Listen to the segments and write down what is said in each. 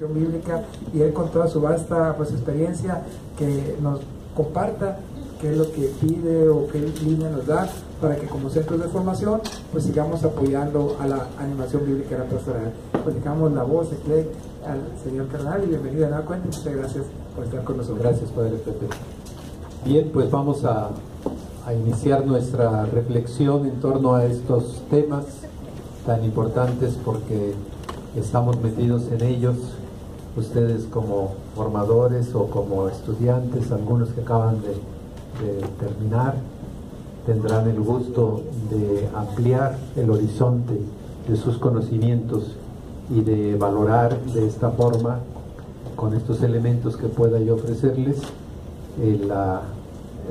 bíblica, y él con toda su vasta pues experiencia que nos comparta qué es lo que pide o qué línea nos da para que como centros de formación pues sigamos apoyando a la animación bíblica en la pastoral. Pues dejamos la voz de al señor carnal y bienvenido a nueva cuenta. Muchas gracias por estar con nosotros. Gracias, Padre Pepe. Bien, pues vamos a iniciar nuestra reflexión en torno a estos temas tan importantes porque estamos metidos en ellos. Ustedes como formadores o como estudiantes, algunos que acaban de terminar, tendrán el gusto de ampliar el horizonte de sus conocimientos y de valorar de esta forma, con estos elementos que pueda yo ofrecerles, la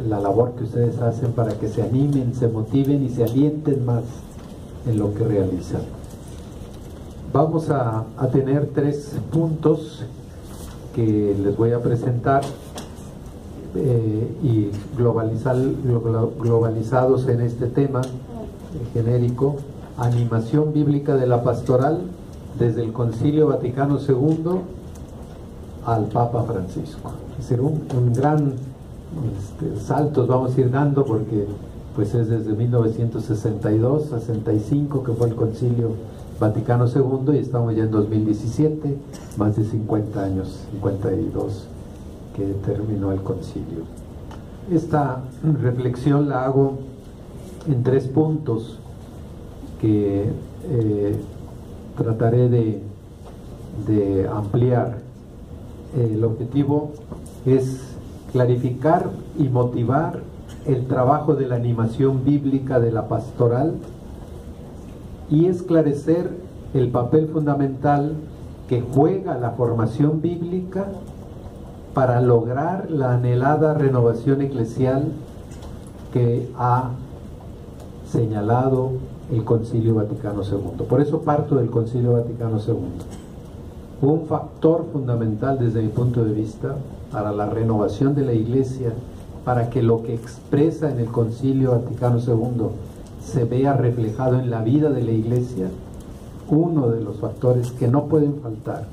labor que ustedes hacen para que se animen, se motiven y se alienten más en lo que realizan. Vamos a tener 3 puntos que les voy a presentar y globalizados en este tema genérico: animación bíblica de la pastoral desde el Concilio Vaticano II al Papa Francisco. Es decir, un gran saltos vamos a ir dando, porque pues es desde 1962 65 que fue el Concilio Vaticano II y estamos ya en 2017, más de 50 años, 52 que terminó el concilio. Esta reflexión la hago en 3 puntos que trataré de ampliar. El objetivo es clarificar y motivar el trabajo de la animación bíblica de la pastoral y esclarecer el papel fundamental que juega la formación bíblica para lograr la anhelada renovación eclesial que ha señalado el Concilio Vaticano II. Por eso parto del Concilio Vaticano II. Un factor fundamental desde mi punto de vista para la renovación de la Iglesia, para que lo que expresa en el Concilio Vaticano II se vea reflejado en la vida de la Iglesia, uno de los factores que no pueden faltar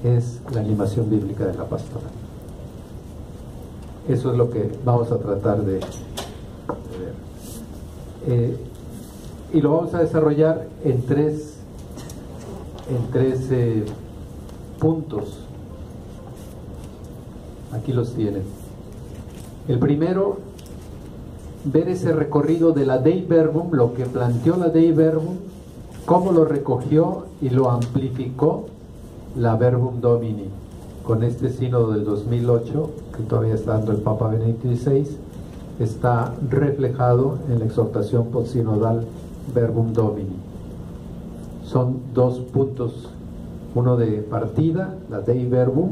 es la animación bíblica de la pastoral. Eso es lo que vamos a tratar de ver. Y lo vamos a desarrollar en tres puntos. Aquí los tienen. El primero, ver ese recorrido de la Dei Verbum, lo que planteó la Dei Verbum, cómo lo recogió y lo amplificó la Verbum Domini, con este sínodo del 2008, que todavía está dando el Papa Benedicto XVI, está reflejado en la exhortación postsinodal Verbum Domini. Son 2 puntos, uno de partida, la Dei Verbum,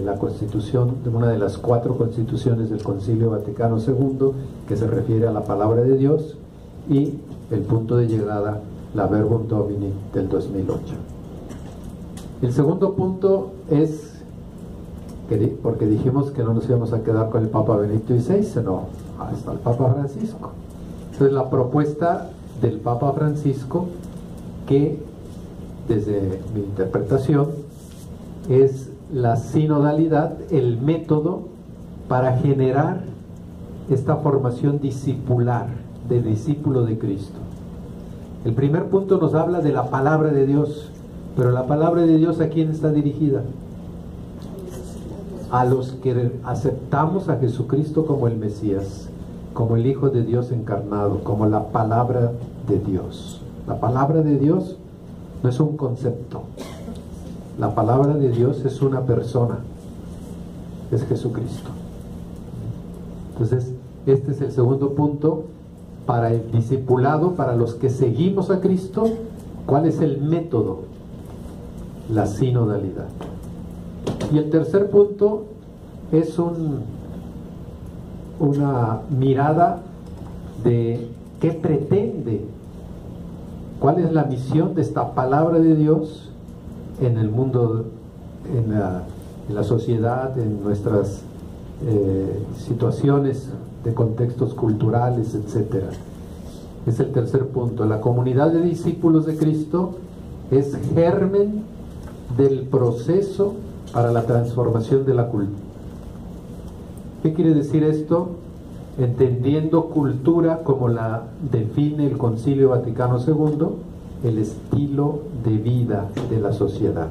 la constitución, una de las 4 constituciones del Concilio Vaticano II, que se refiere a la palabra de Dios, y el punto de llegada, la Verbum Domini del 2008. El segundo punto es, porque dijimos que no nos íbamos a quedar con el Papa Benedicto XVI, sino hasta el Papa Francisco. Entonces la propuesta del Papa Francisco, que desde mi interpretación es la sinodalidad, el método para generar esta formación discipular de discípulo de Cristo. El primer punto nos habla de la palabra de Dios, pero la palabra de Dios, ¿a quién está dirigida? A los que aceptamos a Jesucristo como el Mesías, como el Hijo de Dios encarnado, como la palabra de Dios. La palabra de Dios no es un concepto. La palabra de Dios es una persona, es Jesucristo. Entonces, este es el segundo punto para el discipulado, para los que seguimos a Cristo. ¿Cuál es el método? La sinodalidad. Y el tercer punto es una mirada de qué pretende, cuál es la misión de esta palabra de Dios en el mundo, en la sociedad, en nuestras situaciones de contextos culturales, etcétera. Es el tercer punto. La comunidad de discípulos de Cristo es germen del proceso para la transformación de la cultura. ¿Qué quiere decir esto? Entendiendo cultura como la define el Concilio Vaticano II, el estilo de vida de la sociedad.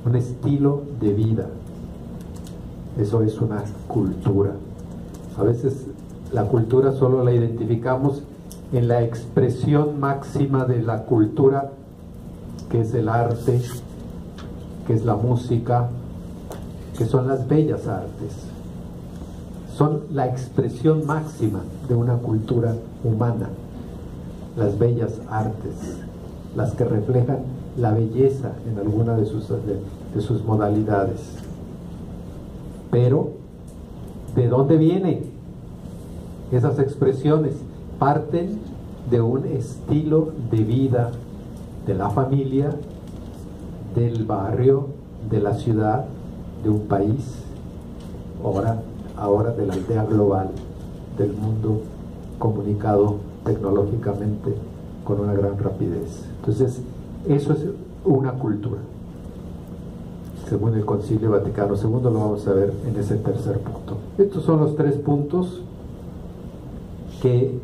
Un estilo de vida. Eso es una cultura. A veces la cultura solo la identificamos en la expresión máxima de la cultura, que es el arte, que es la música, que son las bellas artes. Son la expresión máxima de una cultura humana, las bellas artes, las que reflejan la belleza en alguna de sus modalidades. Pero, ¿de dónde vienen esas expresiones? Parten de un estilo de vida de la familia, del barrio, de la ciudad, de un país, ahora de la aldea global, del mundo comunicado tecnológicamente con una gran rapidez. Entonces, eso es una cultura, según el Concilio Vaticano II. Lo vamos a ver en ese tercer punto. Estos son los 3 puntos que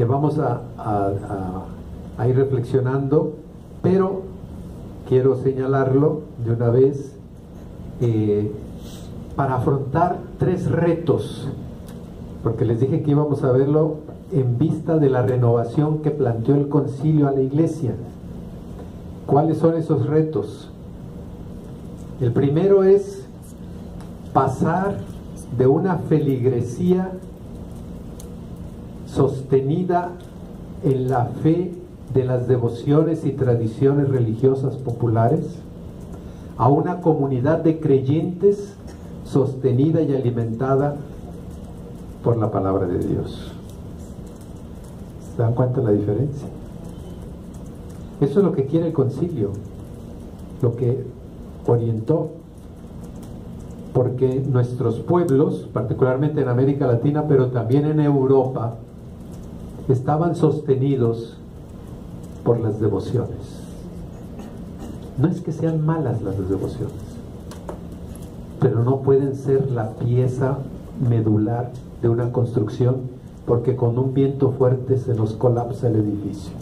vamos a ir reflexionando, pero quiero señalarlo de una vez, para afrontar 3 retos, porque les dije que íbamos a verlo en vista de la renovación que planteó el concilio a la iglesia. ¿Cuáles son esos retos? El primero es pasar de una feligresía sostenida en la fe de las devociones y tradiciones religiosas populares a una comunidad de creyentes sostenida y alimentada por la palabra de Dios. ¿Se dan cuenta de la diferencia? Eso es lo que quiere el concilio, lo que orientó, porque nuestros pueblos, particularmente en América Latina, pero también en Europa, estaban sostenidos por las devociones. No es que sean malas las devociones, pero no pueden ser la pieza medular de una construcción, porque con un viento fuerte se nos colapsa el edificio.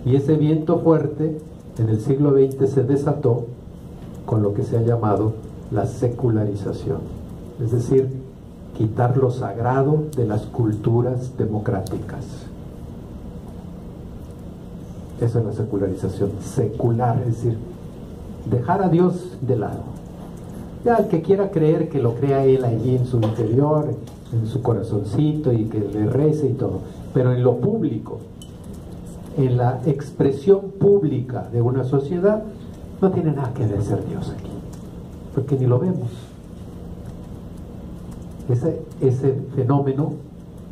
Y ese viento fuerte en el siglo XX se desató con lo que se ha llamado la secularización, es decir, quitar lo sagrado de las culturas democráticas. Eso es la secularización, secular, es decir, dejar a Dios de lado. Ya el que quiera creer, que lo crea él allí en su interior, en su corazoncito, y que le rece y todo, pero en lo público, en la expresión pública de una sociedad, no tiene nada que ver ser Dios aquí, porque ni lo vemos. Ese fenómeno,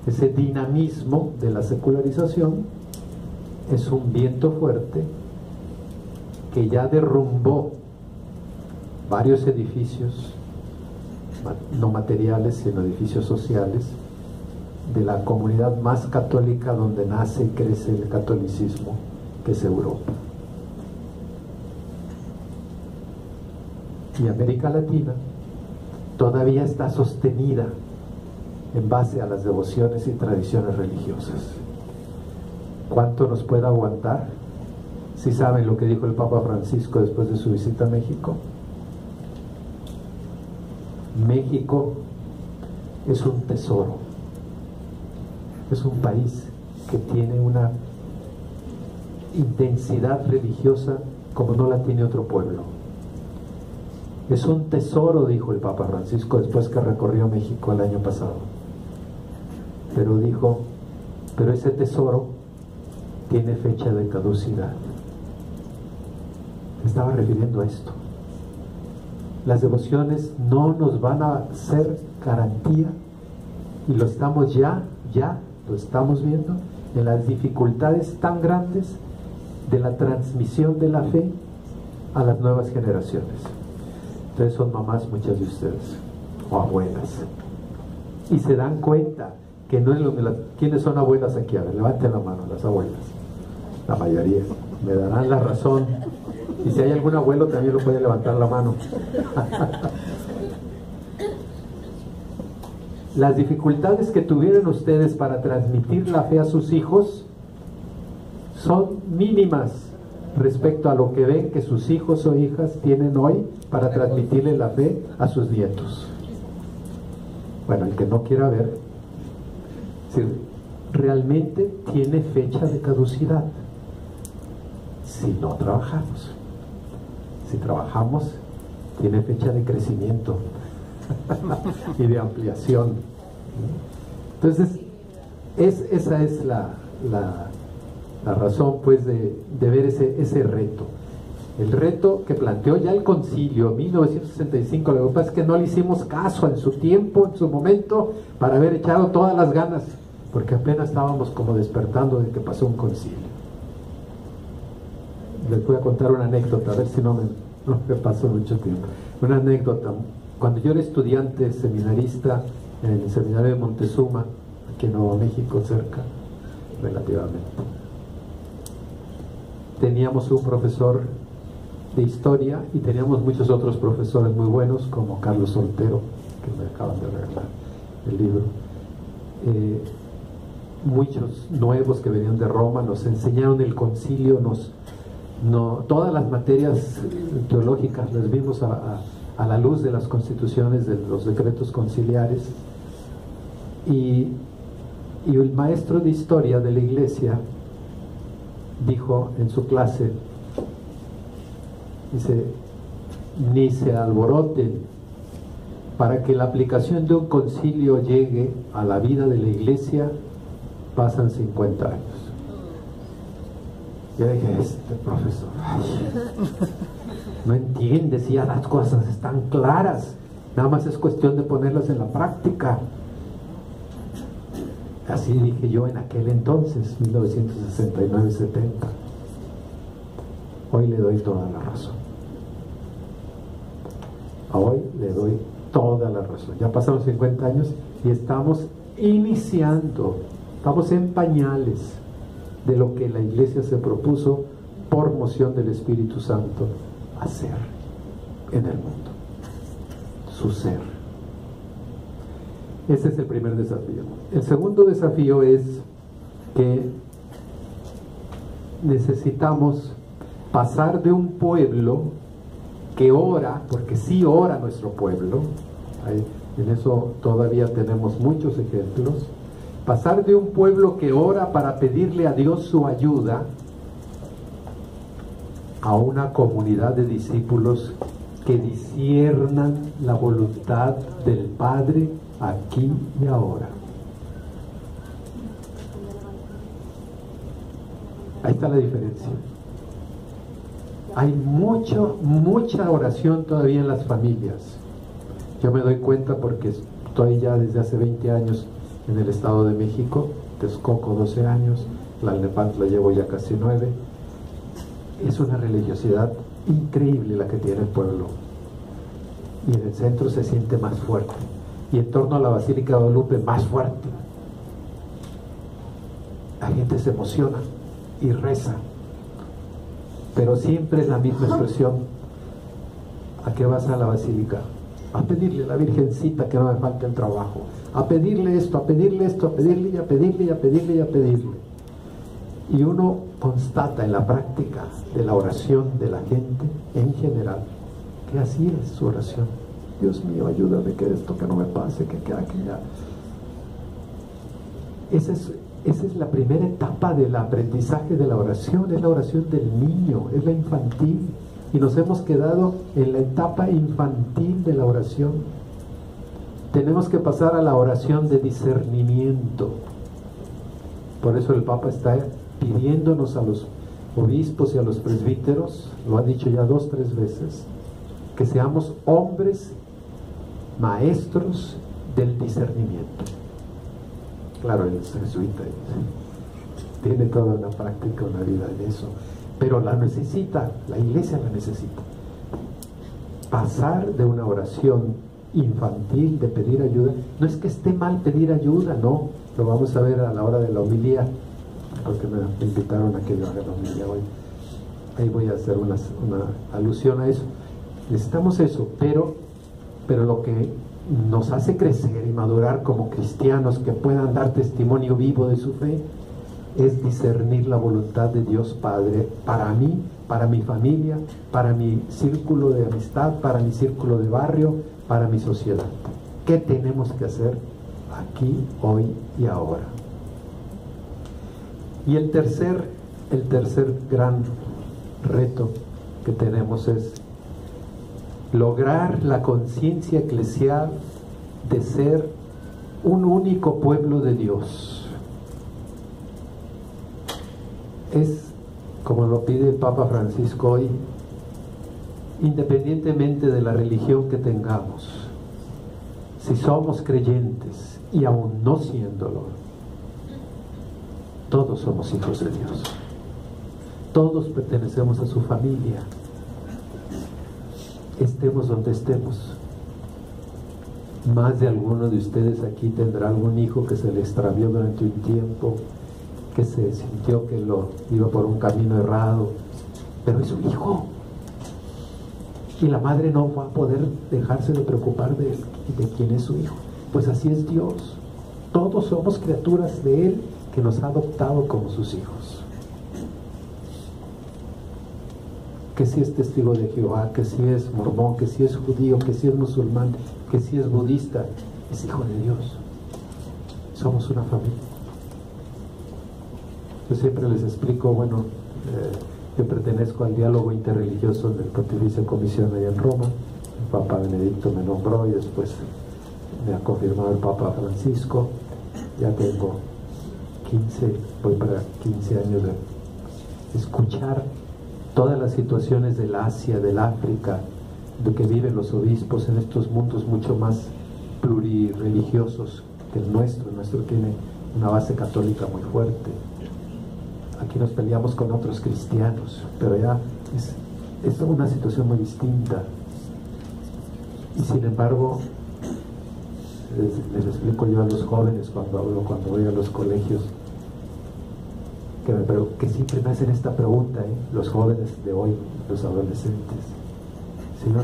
ese dinamismo de la secularización es un viento fuerte que ya derrumbó varios edificios, no materiales, sino edificios sociales, de la comunidad más católica donde nace y crece el catolicismo, que es Europa. Y América Latina todavía está sostenida en base a las devociones y tradiciones religiosas. ¿Cuánto nos puede aguantar? ¿Sí saben lo que dijo el Papa Francisco después de su visita a México? México es un tesoro, es un país que tiene una intensidad religiosa como no la tiene otro pueblo. Es un tesoro, dijo el Papa Francisco después que recorrió México el año pasado. Pero dijo, pero ese tesoro tiene fecha de caducidad. Estaba refiriendo a esto. Las devociones no nos van a ser garantía, y lo estamos ya lo estamos viendo en las dificultades tan grandes de la transmisión de la fe a las nuevas generaciones. Ustedes son mamás, muchas de ustedes, o abuelas, y se dan cuenta que no es lo que ¿quiénes son abuelas aquí? A ver, levanten la mano, las abuelas, la mayoría, me darán la razón. Y si hay algún abuelo también lo puede levantar la mano. Las dificultades que tuvieron ustedes para transmitir la fe a sus hijos son mínimas respecto a lo que ven que sus hijos o hijas tienen hoy para transmitirle la fe a sus nietos. Bueno, el que no quiera ver, si realmente tiene fecha de caducidad. Si no trabajamos. Si trabajamos, tiene fecha de crecimiento y de ampliación. Entonces, esa es la razón, pues, de ver ese reto. El reto que planteó ya el concilio en 1965, lo que pasa es que no le hicimos caso en su tiempo, en su momento, para haber echado todas las ganas, porque apenas estábamos como despertando de que pasó un concilio. Les voy a contar una anécdota, a ver si no me pasó mucho tiempo. Una anécdota. Cuando yo era estudiante seminarista en el seminario de Montezuma, aquí en Nuevo México, cerca, relativamente, teníamos un profesor de historia y teníamos muchos otros profesores muy buenos, como Carlos Soltero, que me acaban de regalar el libro. Muchos nuevos que venían de Roma nos enseñaron el concilio, todas las materias teológicas las vimos a la luz de las constituciones, de los decretos conciliares, y el maestro de historia de la iglesia dijo en su clase, dice: ni se alboroten, para que la aplicación de un concilio llegue a la vida de la iglesia pasan 50 años. Yo dije, profesor, no entiende, si ya las cosas están claras, nada más es cuestión de ponerlas en la práctica. Así dije yo en aquel entonces, 1969-70. Hoy le doy toda la razón. Hoy le doy toda la razón. Ya pasaron 50 años y estamos iniciando, estamos en pañales de lo que la iglesia se propuso por moción del Espíritu Santo hacer en el mundo, su ser. Ese es el primer desafío. El segundo desafío es que necesitamos pasar de un pueblo que ora, porque sí ora nuestro pueblo, en eso todavía tenemos muchos ejemplos, pasar de un pueblo que ora para pedirle a Dios su ayuda a una comunidad de discípulos que disciernan la voluntad del Padre aquí y ahora. Ahí está la diferencia. Hay mucha oración todavía en las familias. Yo me doy cuenta porque estoy ya desde hace 20 años en el Estado de México, Texcoco 12 años, Tlalnepantla llevo ya casi 9. Es una religiosidad increíble la que tiene el pueblo, y en el centro se siente más fuerte, y en torno a la Basílica de Guadalupe más fuerte. La gente se emociona y reza, pero siempre es la misma expresión. ¿A qué vas a la basílica? A pedirle a la Virgencita que no me falte el trabajo, a pedirle esto, a pedirle esto, a pedirle y a pedirle y a pedirle y a pedirle. Y uno constata en la práctica de la oración de la gente en general que así es su oración. Dios mío, ayúdame, que esto que no me pase, que aquella. Esa es la primera etapa del aprendizaje de la oración, es la oración del niño, es la infantil, y nos hemos quedado en la etapa infantil de la oración. Tenemos que pasar a la oración de discernimiento. Por eso el Papa está pidiéndonos a los obispos y a los presbíteros, lo ha dicho ya 2 o 3 veces, que seamos hombres maestros del discernimiento. Claro, él es jesuita, tiene toda una práctica, una vida en eso, pero la necesita, la iglesia la necesita. Pasar de una oración infantil de pedir ayuda, no es que esté mal pedir ayuda, no, lo vamos a ver a la hora de la homilía, porque me invitaron a que yo haga la homilía hoy. ahí voy a hacer una alusión a eso. Necesitamos eso, pero lo que nos hace crecer y madurar como cristianos que puedan dar testimonio vivo de su fe es discernir la voluntad de Dios Padre para mí, para mi familia, para mi círculo de amistad, para mi círculo de barrio, para mi sociedad. ¿Qué tenemos que hacer aquí, hoy y ahora? Y el tercer gran reto que tenemos es lograr la conciencia eclesial de ser un único pueblo de Dios. Es como lo pide el Papa Francisco hoy, independientemente de la religión que tengamos, si somos creyentes y aún no siéndolo, todos somos hijos de Dios, todos pertenecemos a su familia, estemos donde estemos. Más de alguno de ustedes aquí tendrá algún hijo que se le extravió durante un tiempo, que se sintió que lo iba por un camino errado, pero es su hijo y la madre no va a poder dejarse de preocupar de quién es su hijo. Pues así es Dios, todos somos criaturas de Él que nos ha adoptado como sus hijos. Que si es testigo de Jehová, que si es mormón, que si es judío, que si es musulmán, que si es budista, es hijo de Dios. Somos una familia. Yo siempre les explico, bueno, yo pertenezco al diálogo interreligioso del Pontificia Comisión allá en Roma. El Papa Benedicto me nombró y después me ha confirmado el Papa Francisco. Ya tengo 15, voy para 15 años de escuchar todas las situaciones del Asia, del África, de que viven los obispos en estos mundos mucho más plurireligiosos que el nuestro. El nuestro tiene una base católica muy fuerte. Aquí nos peleamos con otros cristianos, pero ya es una situación muy distinta. Y sin embargo, les explico yo a los jóvenes cuando voy a los colegios, que siempre me hacen esta pregunta, los jóvenes de hoy, los adolescentes: Señor,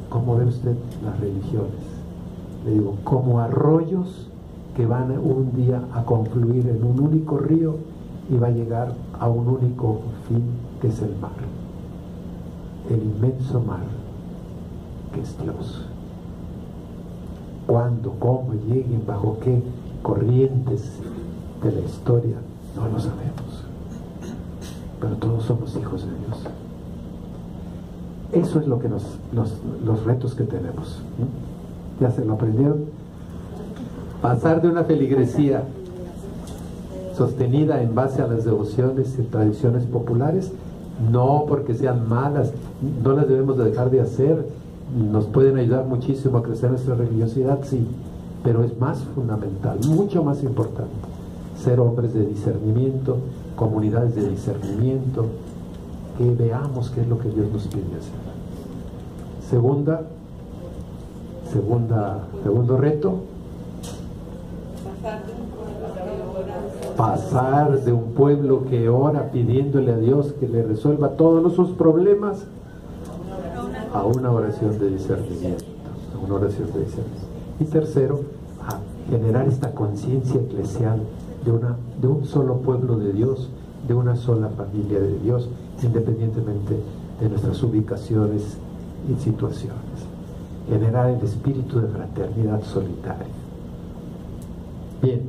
¿cómo ve usted las religiones? Le digo, como arroyos que van un día a confluir en un único río y va a llegar a un único fin, que es el mar, el inmenso mar que es Dios. ¿Cuándo, cómo lleguen, bajo qué corrientes de la historia? No lo sabemos, pero todos somos hijos de Dios. Eso es lo que los retos que tenemos. ¿Ya se lo aprendieron? Pasar de una feligresía sostenida en base a las devociones y tradiciones populares, no porque sean malas, no las debemos de dejar de hacer, nos pueden ayudar muchísimo a crecer nuestra religiosidad, sí, pero es más fundamental, mucho más importante, ser hombres de discernimiento, comunidades de discernimiento, que veamos qué es lo que Dios nos pide hacer. Segundo reto: pasar de un pueblo que ora pidiéndole a Dios que le resuelva todos sus problemas a una oración de discernimiento, Y tercero, a generar esta conciencia eclesial de un solo pueblo de Dios, de una sola familia de Dios, independientemente de nuestras ubicaciones y situaciones. Generar el espíritu de fraternidad solitaria. Bien,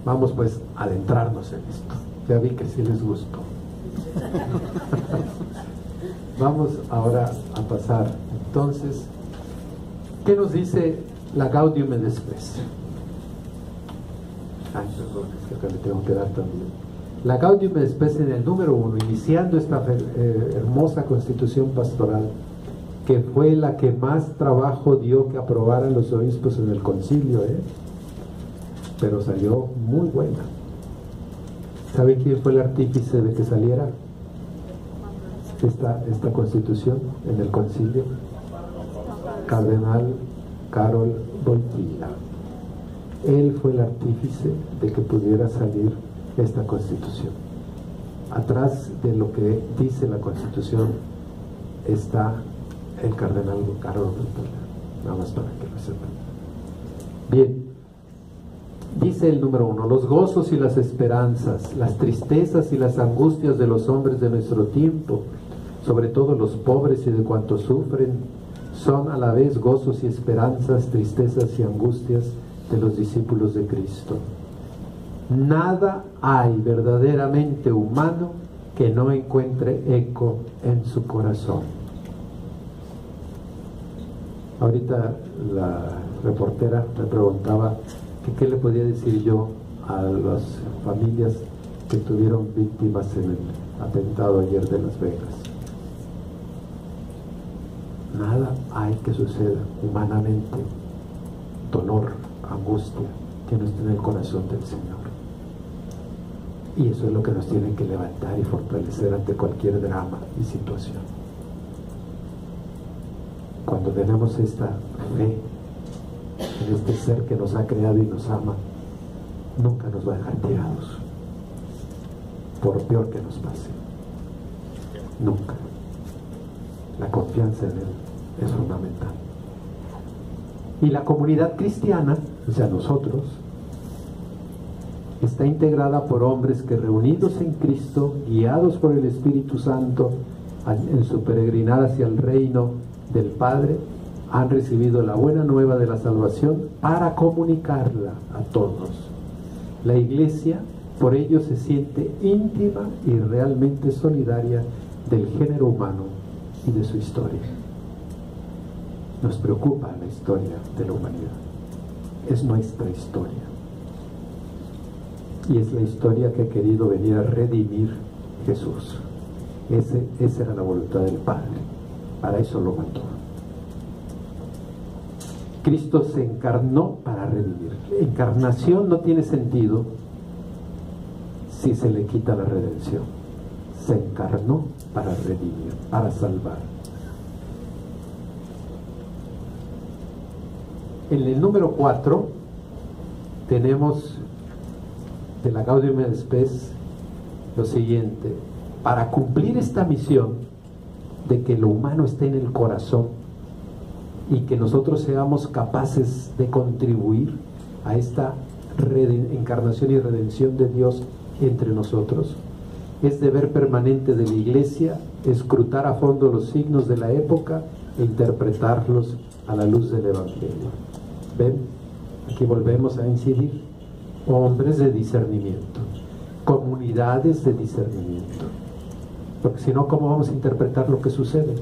vamos pues a adentrarnos en esto. Ya vi que sí les gustó. Vamos ahora a pasar entonces, ¿qué nos dice la Gaudium et Spes? Ay, perdón, es que acá le tengo que dar también. La Gaudium et Spes, en el número 1, iniciando esta hermosa constitución pastoral, que fue la que más trabajo dio que aprobaran los obispos en el concilio, pero salió muy buena. ¿Sabe quién fue el artífice de que saliera esta constitución en el concilio? Cardenal Karol Wojtyła. Él fue el artífice de que pudiera salir esta constitución. atrás de lo que dice la Constitución está el cardenal Carlos Bertola, nada más para que lo sepan. Bien, dice el número 1: los gozos y las esperanzas, las tristezas y las angustias de los hombres de nuestro tiempo, sobre todo los pobres y de cuantos sufren, son a la vez gozos y esperanzas, tristezas y angustias de los discípulos de Cristo. Nada hay verdaderamente humano que no encuentre eco en su corazón. Ahorita la reportera me preguntaba que qué le podía decir yo a las familias que tuvieron víctimas en el atentado ayer de Las Vegas. Nada hay que suceda humanamente, dolor, angustia, que no esté en el corazón del Señor. Y eso es lo que nos tiene que levantar y fortalecer ante cualquier drama y situación. Cuando tenemos esta fe en este ser que nos ha creado y nos ama, nunca nos va a dejar tirados, por peor que nos pase. Nunca. La confianza en Él es fundamental. Y la comunidad cristiana, o sea, nosotros, está integrada por hombres que, reunidos en Cristo, guiados por el Espíritu Santo en su peregrinar hacia el reino del Padre, han recibido la buena nueva de la salvación para comunicarla a todos. La Iglesia por ello se siente íntima y realmente solidaria del género humano y de su historia. Nos preocupa la historia de la humanidad. Es nuestra historia. Y es la historia que ha querido venir a redimir Jesús. Esa era la voluntad del Padre. Para eso lo mandó. Cristo se encarnó para redimir. La encarnación no tiene sentido si se le quita la redención. Se encarnó para redimir, para salvar. En el número 4 tenemos de la Gaudium et Spes lo siguiente: para cumplir esta misión de que lo humano esté en el corazón y que nosotros seamos capaces de contribuir a esta encarnación y redención de Dios entre nosotros, es deber permanente de la Iglesia escrutar a fondo los signos de la época e interpretarlos a la luz del Evangelio. ¿Ven? Aquí volvemos a incidir: hombres de discernimiento, comunidades de discernimiento, porque si no, ¿cómo vamos a interpretar lo que sucede?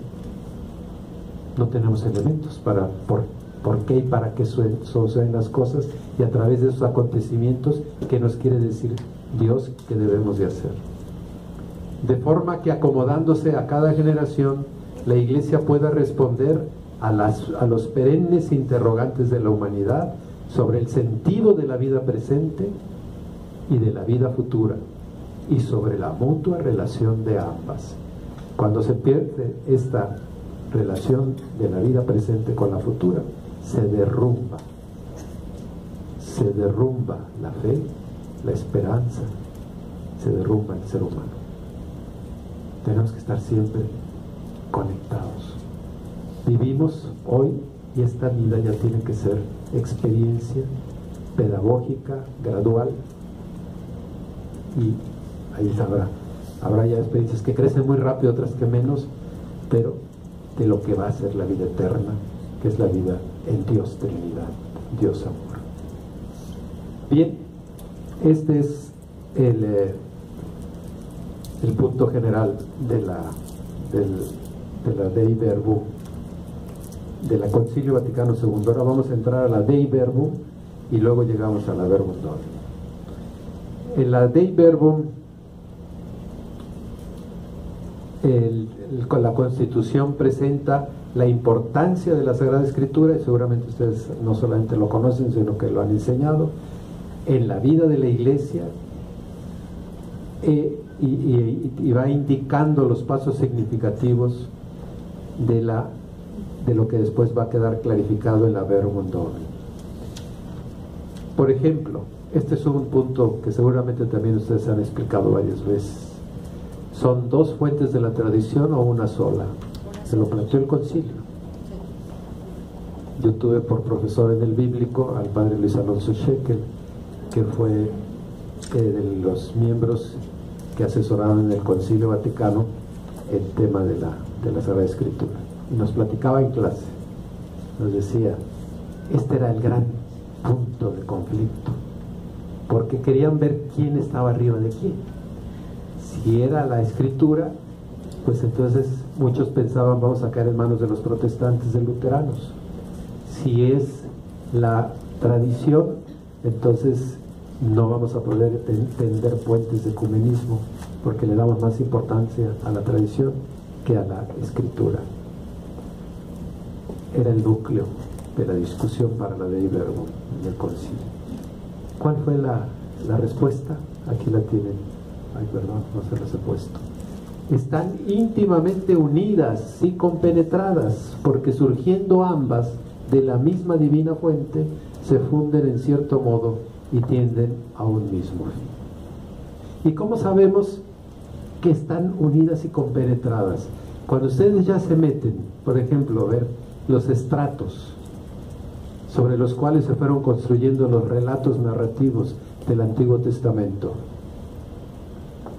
No tenemos elementos para por qué y para qué suceden las cosas, y a través de esos acontecimientos, ¿qué nos quiere decir Dios que debemos de hacer? De forma que, acomodándose a cada generación, la Iglesia pueda responder a los perennes interrogantes de la humanidad sobre el sentido de la vida presente y de la vida futura, y sobre la mutua relación de ambas. Cuando se pierde esta relación de la vida presente con la futura, se derrumba la fe, la esperanza, se derrumba el ser humano. Tenemos que estar siempre conectados. Vivimos hoy y esta vida ya tiene que ser experiencia pedagógica, gradual, y ahí habrá ya experiencias que crecen muy rápido, otras que menos, pero de lo que va a ser la vida eterna, que es la vida en Dios Trinidad, Dios Amor. Bien, este es el punto general de la Dei Verbum, de la Concilio Vaticano II. Ahora vamos a entrar a la Dei Verbum y luego llegamos a la Verbum Dei. En la Dei Verbum, la Constitución presenta la importancia de la Sagrada Escritura, y seguramente ustedes no solamente lo conocen, sino que lo han enseñado en la vida de la Iglesia, y va indicando los pasos significativos de lo que después va a quedar clarificado en la Verbum Dei. Por ejemplo, este es un punto que seguramente también ustedes han explicado varias veces. ¿Son dos fuentes de la tradición o una sola? Se lo planteó el concilio. Yo tuve por profesor en el bíblico al padre Luis Alonso Shekel, que fue de los miembros que asesoraban en el Concilio Vaticano el tema de la Sagrada Escritura. Y nos platicaba en clase, nos decía, este era el gran punto de conflicto, porque querían ver quién estaba arriba de quién. Si era la Escritura, pues entonces muchos pensaban vamos a caer en manos de los protestantes, de luteranos. Si es la tradición, entonces no vamos a poder tender puentes de ecumenismo, porque le damos más importancia a la tradición que a la Escritura. Era el núcleo de la discusión para la Dei Verbum en el concilio. ¿Cuál fue la respuesta? Aquí la tienen. Ay, perdón, no se las he puesto. Están íntimamente unidas y compenetradas, porque surgiendo ambas de la misma divina fuente, se funden en cierto modo y tienden a un mismo fin. ¿Y cómo sabemos que están unidas y compenetradas? Cuando ustedes ya se meten, por ejemplo, a ver los estratos sobre los cuales se fueron construyendo los relatos narrativos del Antiguo Testamento,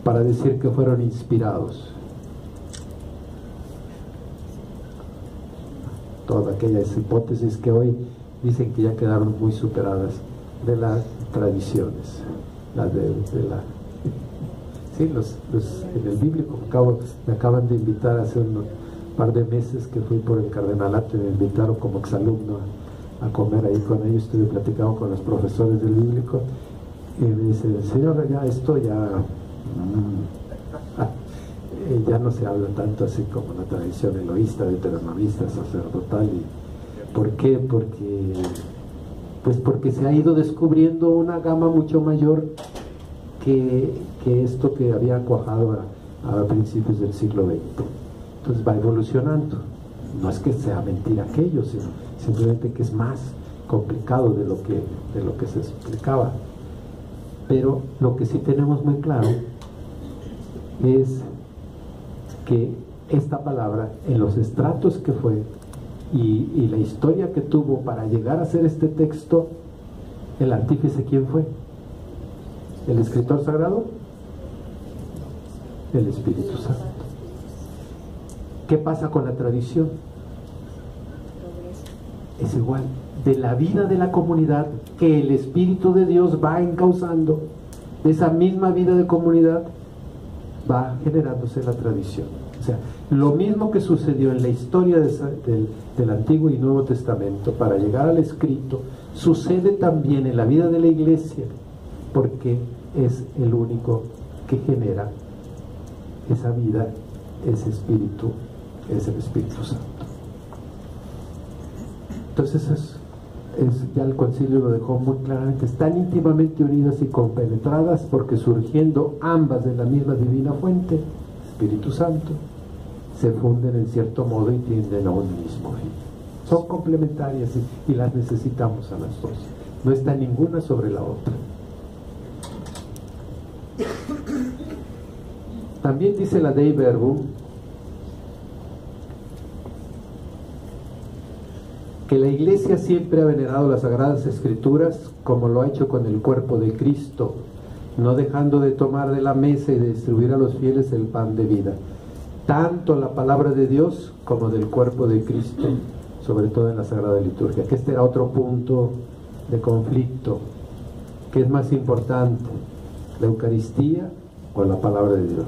para decir que fueron inspirados. Todas aquellas hipótesis que hoy dicen que ya quedaron muy superadas de las tradiciones, sí, en el bíblico me acaban de invitar hace un par de meses que fui por el cardenalato y me invitaron como exalumno a comer ahí con ellos. Estuve platicando con los profesores del bíblico y me dicen, señor, ya esto ya no se habla tanto así como la tradición eloísta, deuteronomista, sacerdotal. ¿Y por qué? Porque se ha ido descubriendo una gama mucho mayor que esto que había cuajado a principios del siglo XX. Entonces va evolucionando. No es que sea mentira aquello, sino simplemente que es más complicado de lo que se explicaba. Pero lo que sí tenemos muy claro es que esta palabra, en los estratos que fue y la historia que tuvo para llegar a hacer este texto, el artífice, ¿quién fue? ¿El escritor sagrado? El Espíritu Santo. ¿Qué pasa con la tradición? Es igual, de la vida de la comunidad que el Espíritu de Dios va encauzando, de esa misma vida de comunidad va generándose la tradición. O sea, lo mismo que sucedió en la historia del Antiguo y Nuevo Testamento para llegar al escrito, sucede también en la vida de la Iglesia, porque es el único que genera esa vida, ese espíritu, es el Espíritu Santo. Entonces ya el concilio lo dejó muy claramente, están íntimamente unidas y compenetradas porque surgiendo ambas de la misma divina fuente, Espíritu Santo, se funden en cierto modo y tienden a un mismo fin. Son complementarias y las necesitamos a las dos. No está ninguna sobre la otra. También dice la Dei Verbum que la Iglesia siempre ha venerado las Sagradas Escrituras como lo ha hecho con el cuerpo de Cristo, no dejando de tomar de la mesa y de distribuir a los fieles el pan de vida, tanto la palabra de Dios como del cuerpo de Cristo, sobre todo en la Sagrada Liturgia, que este era otro punto de conflicto. ¿Qué es más importante, la Eucaristía o la palabra de Dios?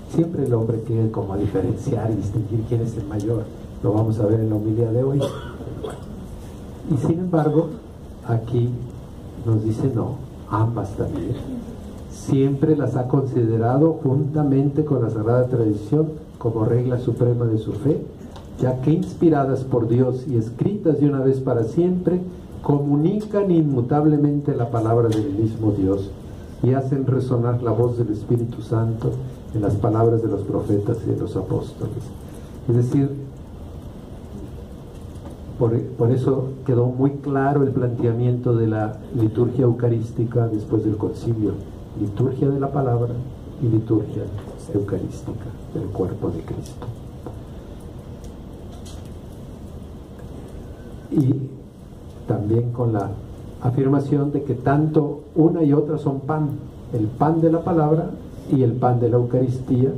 Siempre el hombre quiere como diferenciar y distinguir quién es el mayor. Lo vamos a ver en la homilía de hoy. Y sin embargo, aquí nos dice no, ambas también. Siempre las ha considerado juntamente con la Sagrada Tradición como regla suprema de su fe, ya que inspiradas por Dios y escritas de una vez para siempre, comunican inmutablemente la palabra del mismo Dios y hacen resonar la voz del Espíritu Santo en las palabras de los profetas y de los apóstoles. Es decir, por eso quedó muy claro el planteamiento de la liturgia eucarística después del concilio: liturgia de la palabra, y liturgia eucarística del cuerpo de Cristo. Y también con la afirmación de que tanto una y otra son pan, el pan de la palabra y el pan de la Eucaristía.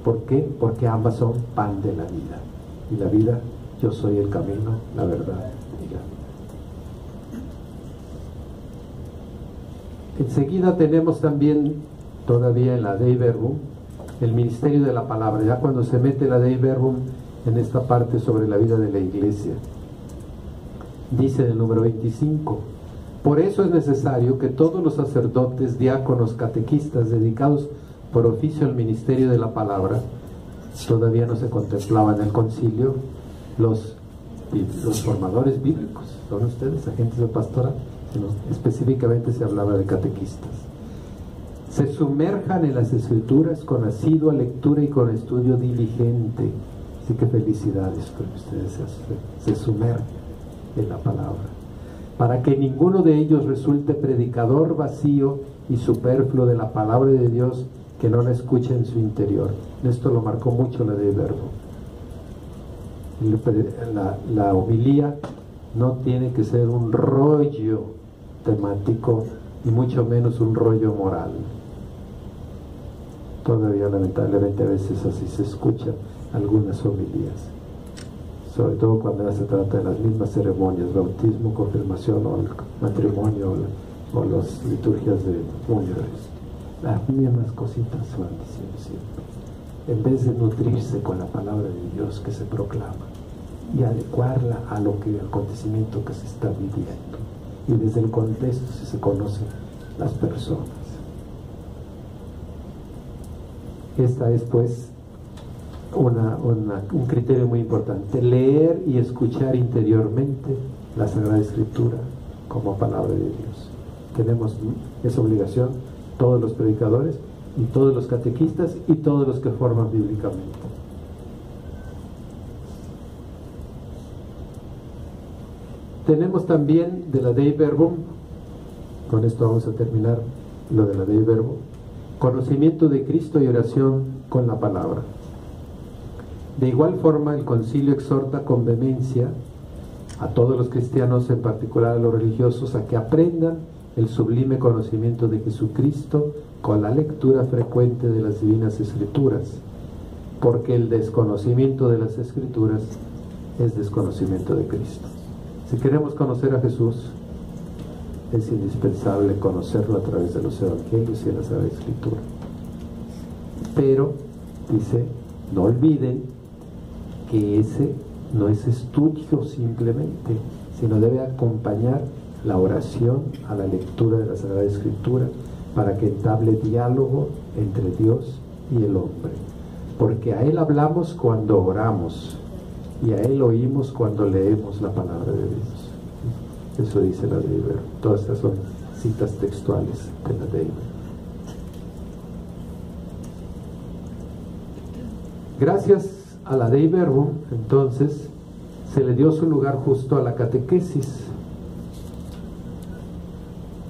¿Por qué? Porque ambas son pan de la vida. Y la vida, yo soy el camino, la verdad y la vida. Enseguida tenemos también, todavía en la Dei Verbum, el ministerio de la palabra, ya cuando se mete la Dei Verbum en esta parte sobre la vida de la iglesia. Dice en el número 25: por eso es necesario que todos los sacerdotes, diáconos, catequistas dedicados por oficio al ministerio de la palabra, todavía no se contemplaba en el concilio los formadores bíblicos, son ustedes agentes de pastoral, sino específicamente se hablaba de catequistas, se sumerjan en las escrituras con asidua lectura y con estudio diligente. Así que felicidades, porque ustedes se sumergen en la palabra, para que ninguno de ellos resulte predicador vacío y superfluo de la palabra de Dios, que no la escuche en su interior. Esto lo marcó mucho la Dei Verbum. La homilía no tiene que ser un rollo temático y mucho menos un rollo moral. Todavía lamentablemente a veces así se escuchan algunas homilías, sobre todo cuando se trata de las mismas ceremonias, bautismo, confirmación o el matrimonio o las liturgias de funerales. Las mismas cositas se van diciendo siempre, en vez de nutrirse con la palabra de Dios que se proclama y adecuarla a lo que el acontecimiento que se está viviendo, y desde el contexto si se conocen las personas. Esta es pues un criterio muy importante: leer y escuchar interiormente la Sagrada Escritura como palabra de Dios. Tenemos esa obligación todos los predicadores y todos los catequistas y todos los que forman bíblicamente. Tenemos también de la Dei Verbum, con esto vamos a terminar lo de la Dei Verbum, conocimiento de Cristo y oración con la palabra. De igual forma, el concilio exhorta con vehemencia a todos los cristianos, en particular a los religiosos, a que aprendan el sublime conocimiento de Jesucristo con la lectura frecuente de las divinas escrituras, porque el desconocimiento de las escrituras es desconocimiento de Cristo. Si queremos conocer a Jesús, es indispensable conocerlo a través de los evangelios y de la Sagrada Escritura. Pero, dice, no olviden que ese no es estudio simplemente, sino debe acompañar la oración a la lectura de la Sagrada Escritura, para que entable diálogo entre Dios y el hombre, porque a Él hablamos cuando oramos y a Él oímos cuando leemos la palabra de Dios. Eso dice la Dei Verbum. Todas estas son citas textuales de la Dei Verbum. Gracias a la Dei Verbum, entonces, se le dio su lugar justo a la catequesis.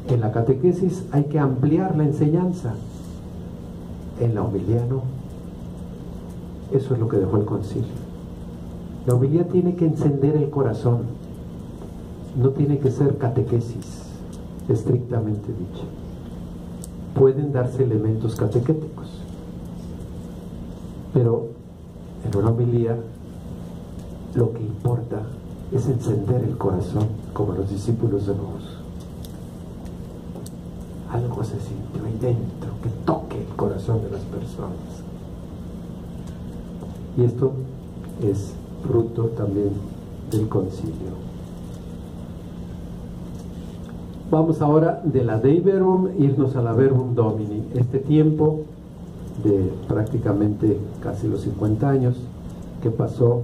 En la catequesis hay que ampliar la enseñanza, en la homilía no. Eso es lo que dejó el concilio. La homilía tiene que encender el corazón, no tiene que ser catequesis estrictamente dicho. Pueden darse elementos catequéticos, pero en una homilía lo que importa es encender el corazón, como los discípulos de Maús. Algo se sintió ahí dentro que toque el corazón de las personas, y esto es fruto también del concilio. Vamos ahora de la Dei Verbum irnos a la Verbum Domini, este tiempo de prácticamente casi los 50 años que pasó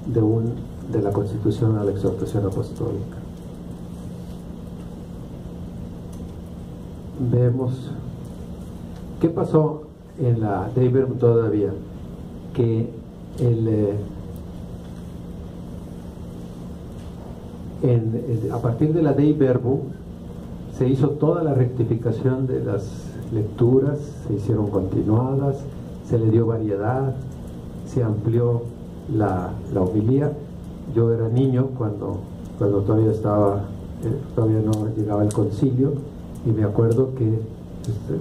de la Constitución a la exhortación apostólica. Vemos qué pasó en la Dei Verbum todavía, que a partir de la Dei Verbum se hizo toda la rectificación de las lecturas se hicieron continuadas, se le dio variedad, se amplió la homilía. Yo era niño cuando todavía todavía no llegaba el concilio, y me acuerdo que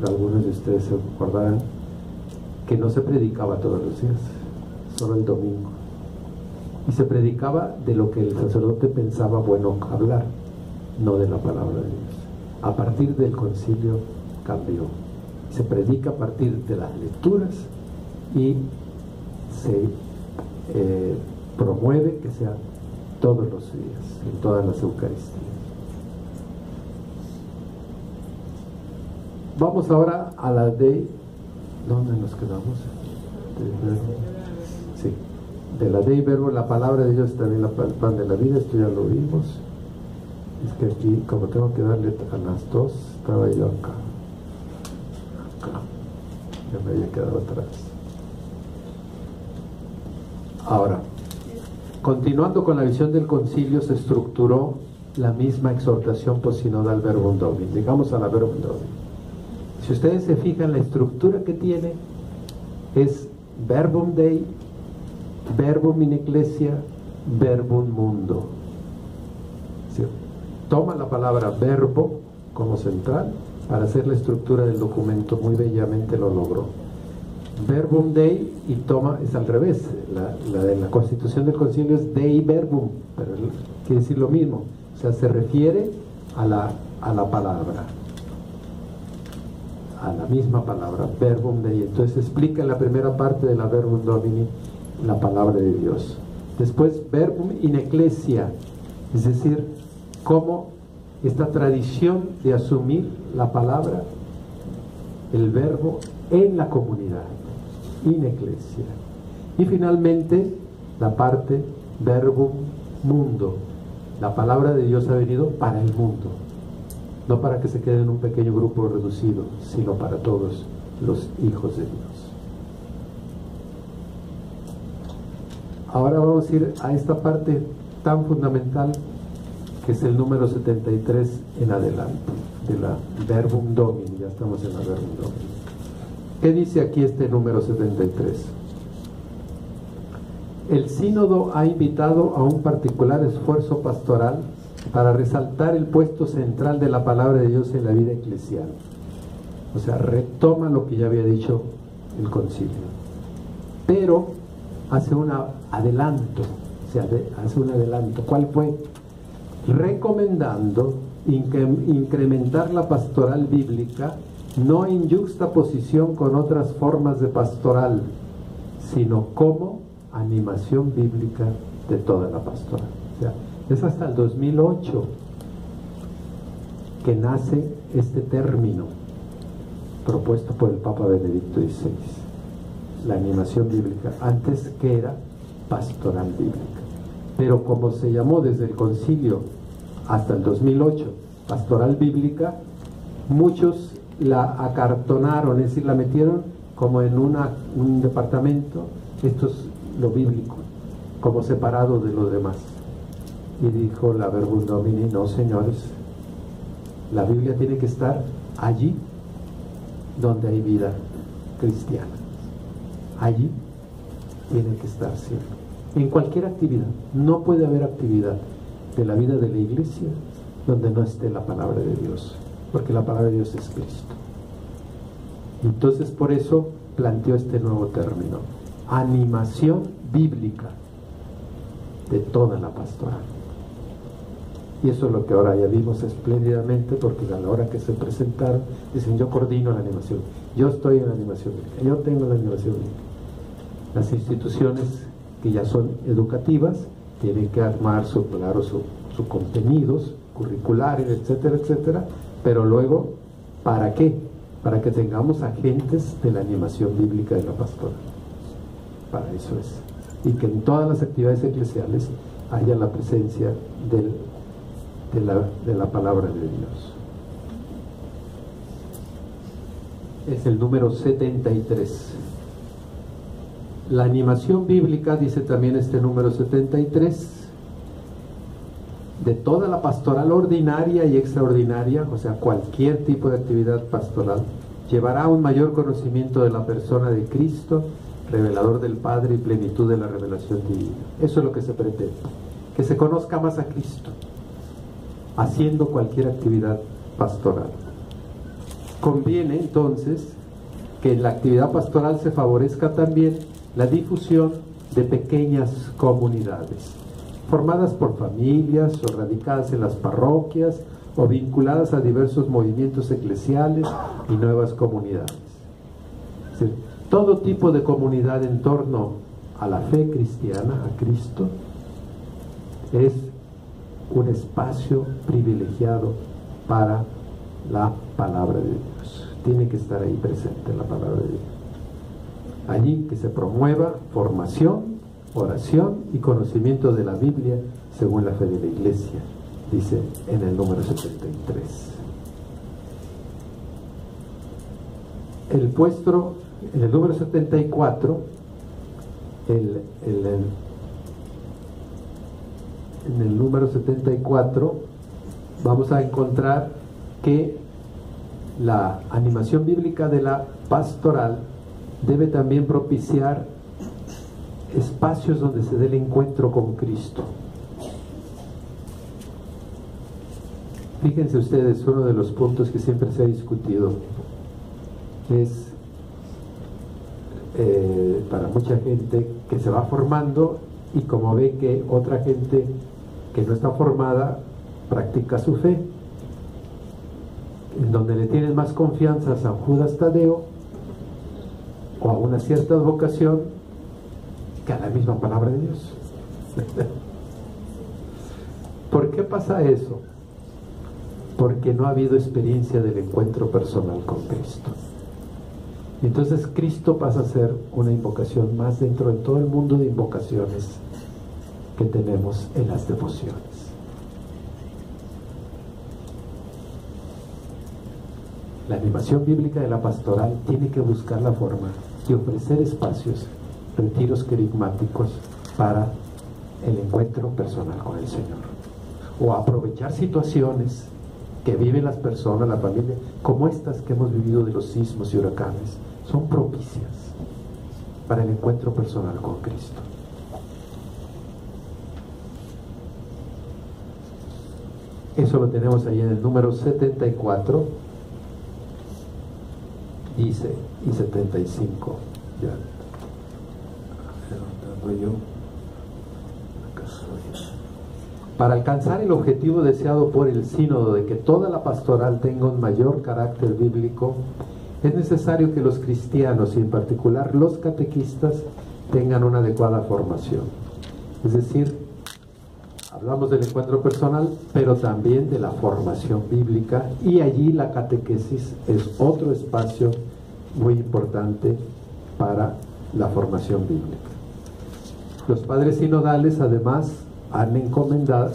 algunos de ustedes se acordarán que no se predicaba todos los días, solo el domingo, y se predicaba de lo que el sacerdote pensaba bueno hablar, no de la palabra de Dios. A partir del concilio cambió, se predica a partir de las lecturas y se promueve que sea todos los días, en todas las Eucaristías. Vamos ahora a la de... ¿Dónde nos quedamos? Sí, de la Dei Verbum, la palabra de Dios también, el pan de la vida. Esto ya lo vimos. Es que aquí, como tengo que darle a las dos, estaba yo acá. Ya me había quedado atrás. Ahora, continuando con la visión del concilio, se estructuró la misma exhortación posinodal Verbum Domini. Llegamos a la Verbum Domini. Si ustedes se fijan, la estructura que tiene es Verbum Dei, Verbum in Ecclesia, Verbum Mundo. ¿Sí? Toma la palabra verbo como central para hacer la estructura del documento. Muy bellamente lo logró. Verbum Dei, y toma, es al revés, la de la constitución del concilio es Dei Verbum, pero quiere decir lo mismo, o sea, se refiere a la palabra, a la misma palabra, Verbum Dei. Entonces explica en la primera parte de la Verbum Domini la palabra de Dios. Después Verbum in Ecclesia, es decir, cómo esta tradición de asumir la palabra, el verbo en la comunidad, in Ecclesia. Y finalmente la parte Verbum Mundo, la palabra de Dios ha venido para el mundo, no para que se quede en un pequeño grupo reducido, sino para todos los hijos de Dios. Ahora vamos a ir a esta parte tan fundamental que es el número 73 en adelante, de la Verbum Domini. Ya estamos en la Verbum Domini. ¿Qué dice aquí este número 73? El sínodo ha invitado a un particular esfuerzo pastoral para resaltar el puesto central de la palabra de Dios en la vida eclesial. O sea, retoma lo que ya había dicho el concilio, pero hace un adelanto. Hace un adelanto. ¿Cuál fue? Recomendando incrementar la pastoral bíblica, no en yuxtaposición con otras formas de pastoral, sino como animación bíblica de toda la pastoral. O sea, es hasta el 2008 que nace este término propuesto por el Papa Benedicto XVI, la animación bíblica. Antes, que era pastoral bíblica, pero como se llamó desde el concilio hasta el 2008 pastoral bíblica, muchos la acartonaron, es decir, la metieron como en un departamento. Esto es lo bíblico, como separado de lo demás. Y dijo la Verbum Domini: no, señores, la Biblia tiene que estar allí donde hay vida cristiana. Allí tiene que estar siempre, en cualquier actividad. No puede haber actividad de la vida de la iglesia donde no esté la palabra de Dios, porque la palabra de Dios es Cristo. Entonces, por eso planteó este nuevo término: animación bíblica de toda la pastoral. Y eso es lo que ahora ya vimos espléndidamente, porque a la hora que se presentaron dicen: yo coordino la animación, yo estoy en la animación bíblica, yo tengo la animación bíblica. Las instituciones que ya son educativas tienen que armar sus contenidos curriculares, etcétera, etcétera, pero luego, ¿para qué? Para que tengamos agentes de la animación bíblica de la pastoral. Para eso es. Y que en todas las actividades eclesiales haya la presencia de la palabra de Dios. Es el número 73. La animación bíblica, dice también este número 73, de toda la pastoral ordinaria y extraordinaria, o sea, cualquier tipo de actividad pastoral, llevará a un mayor conocimiento de la persona de Cristo, revelador del Padre y plenitud de la revelación divina. Eso es lo que se pretende, que se conozca más a Cristo, haciendo cualquier actividad pastoral. Conviene entonces que en la actividad pastoral se favorezca también la difusión de pequeñas comunidades, formadas por familias o radicadas en las parroquias o vinculadas a diversos movimientos eclesiales y nuevas comunidades. Es decir, todo tipo de comunidad en torno a la fe cristiana, a Cristo, es un espacio privilegiado para la palabra de Dios. Tiene que estar ahí presente la palabra de Dios. Allí que se promueva formación, oración y conocimiento de la Biblia según la fe de la Iglesia, dice en el número 73. El puesto, en el número 74, en el número 74 vamos a encontrar que la animación bíblica de la pastoral debe también propiciar espacios donde se dé el encuentro con Cristo. Fíjense ustedes, uno de los puntos que siempre se ha discutido es para mucha gente que se va formando y como ve que otra gente que no está formada practica su fe, en donde le tienen más confianza a San Judas Tadeo o a una cierta vocación que a la misma palabra de Dios. ¿Por qué pasa eso? Porque no ha habido experiencia del encuentro personal con Cristo. Entonces Cristo pasa a ser una invocación más dentro de todo el mundo de invocaciones que tenemos en las devociones. La animación bíblica de la pastoral tiene que buscar la forma de ofrecer espacios, retiros querigmáticos para el encuentro personal con el Señor, o aprovechar situaciones que viven las personas, la familia, como estas que hemos vivido de los sismos y huracanes, son propicias para el encuentro personal con Cristo. Eso lo tenemos ahí en el número 74, dice, y 75. Ya. Para alcanzar el objetivo deseado por el sínodo de que toda la pastoral tenga un mayor carácter bíblico, es necesario que los cristianos y en particular los catequistas tengan una adecuada formación. Es decir, hablamos del encuentro personal, pero también de la formación bíblica, y allí la catequesis es otro espacio muy importante para la formación bíblica. Los padres sinodales además han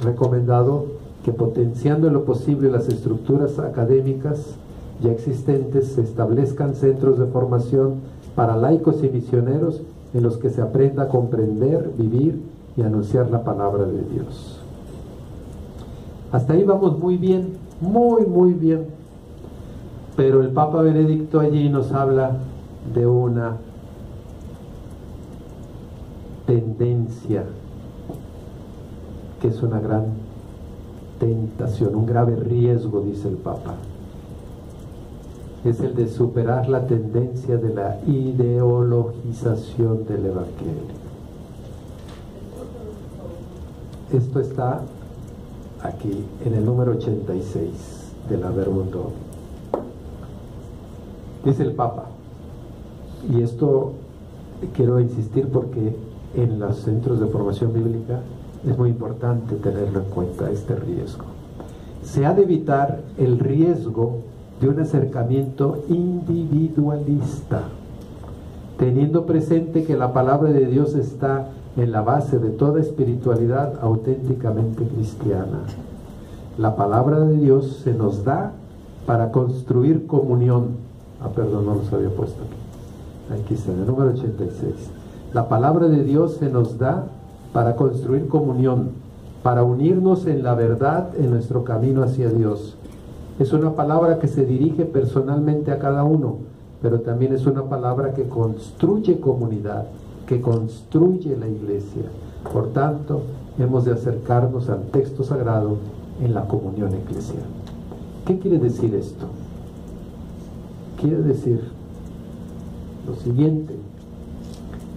recomendado que, potenciando en lo posible las estructuras académicas ya existentes, se establezcan centros de formación para laicos y misioneros en los que se aprenda a comprender, vivir y anunciar la palabra de Dios. Hasta ahí vamos muy bien, muy bien. Pero el Papa Benedicto allí nos habla de una tendencia que es una gran tentación, un grave riesgo, dice el Papa. Es el de superar la tendencia de la ideologización del Evangelio. Esto está aquí en el número 86 de la Verbum Dom. Dice el Papa, y esto quiero insistir porque en los centros de formación bíblica es muy importante tenerlo en cuenta, este riesgo. Se ha de evitar el riesgo de un acercamiento individualista, teniendo presente que la palabra de Dios está en la base de toda espiritualidad auténticamente cristiana. La palabra de Dios se nos da para construir comunión. Perdón, no los había puesto aquí. Aquí está, en el número 86. La palabra de Dios se nos da para construir comunión, para unirnos en la verdad en nuestro camino hacia Dios. Es una palabra que se dirige personalmente a cada uno, pero también es una palabra que construye comunidad, que construye la iglesia. Por tanto, hemos de acercarnos al texto sagrado en la comunión eclesial. ¿Qué quiere decir esto? Quiere decir lo siguiente.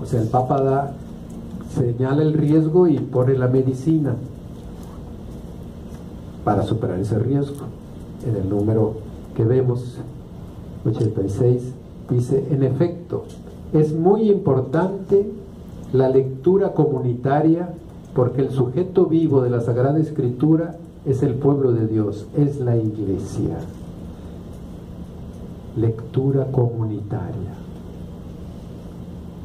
O sea, el Papa señala el riesgo y pone la medicina para superar ese riesgo. En el número que vemos, 86, dice: en efecto, es muy importante la lectura comunitaria, porque el sujeto vivo de la Sagrada Escritura es el pueblo de Dios, es la iglesia. Lectura comunitaria.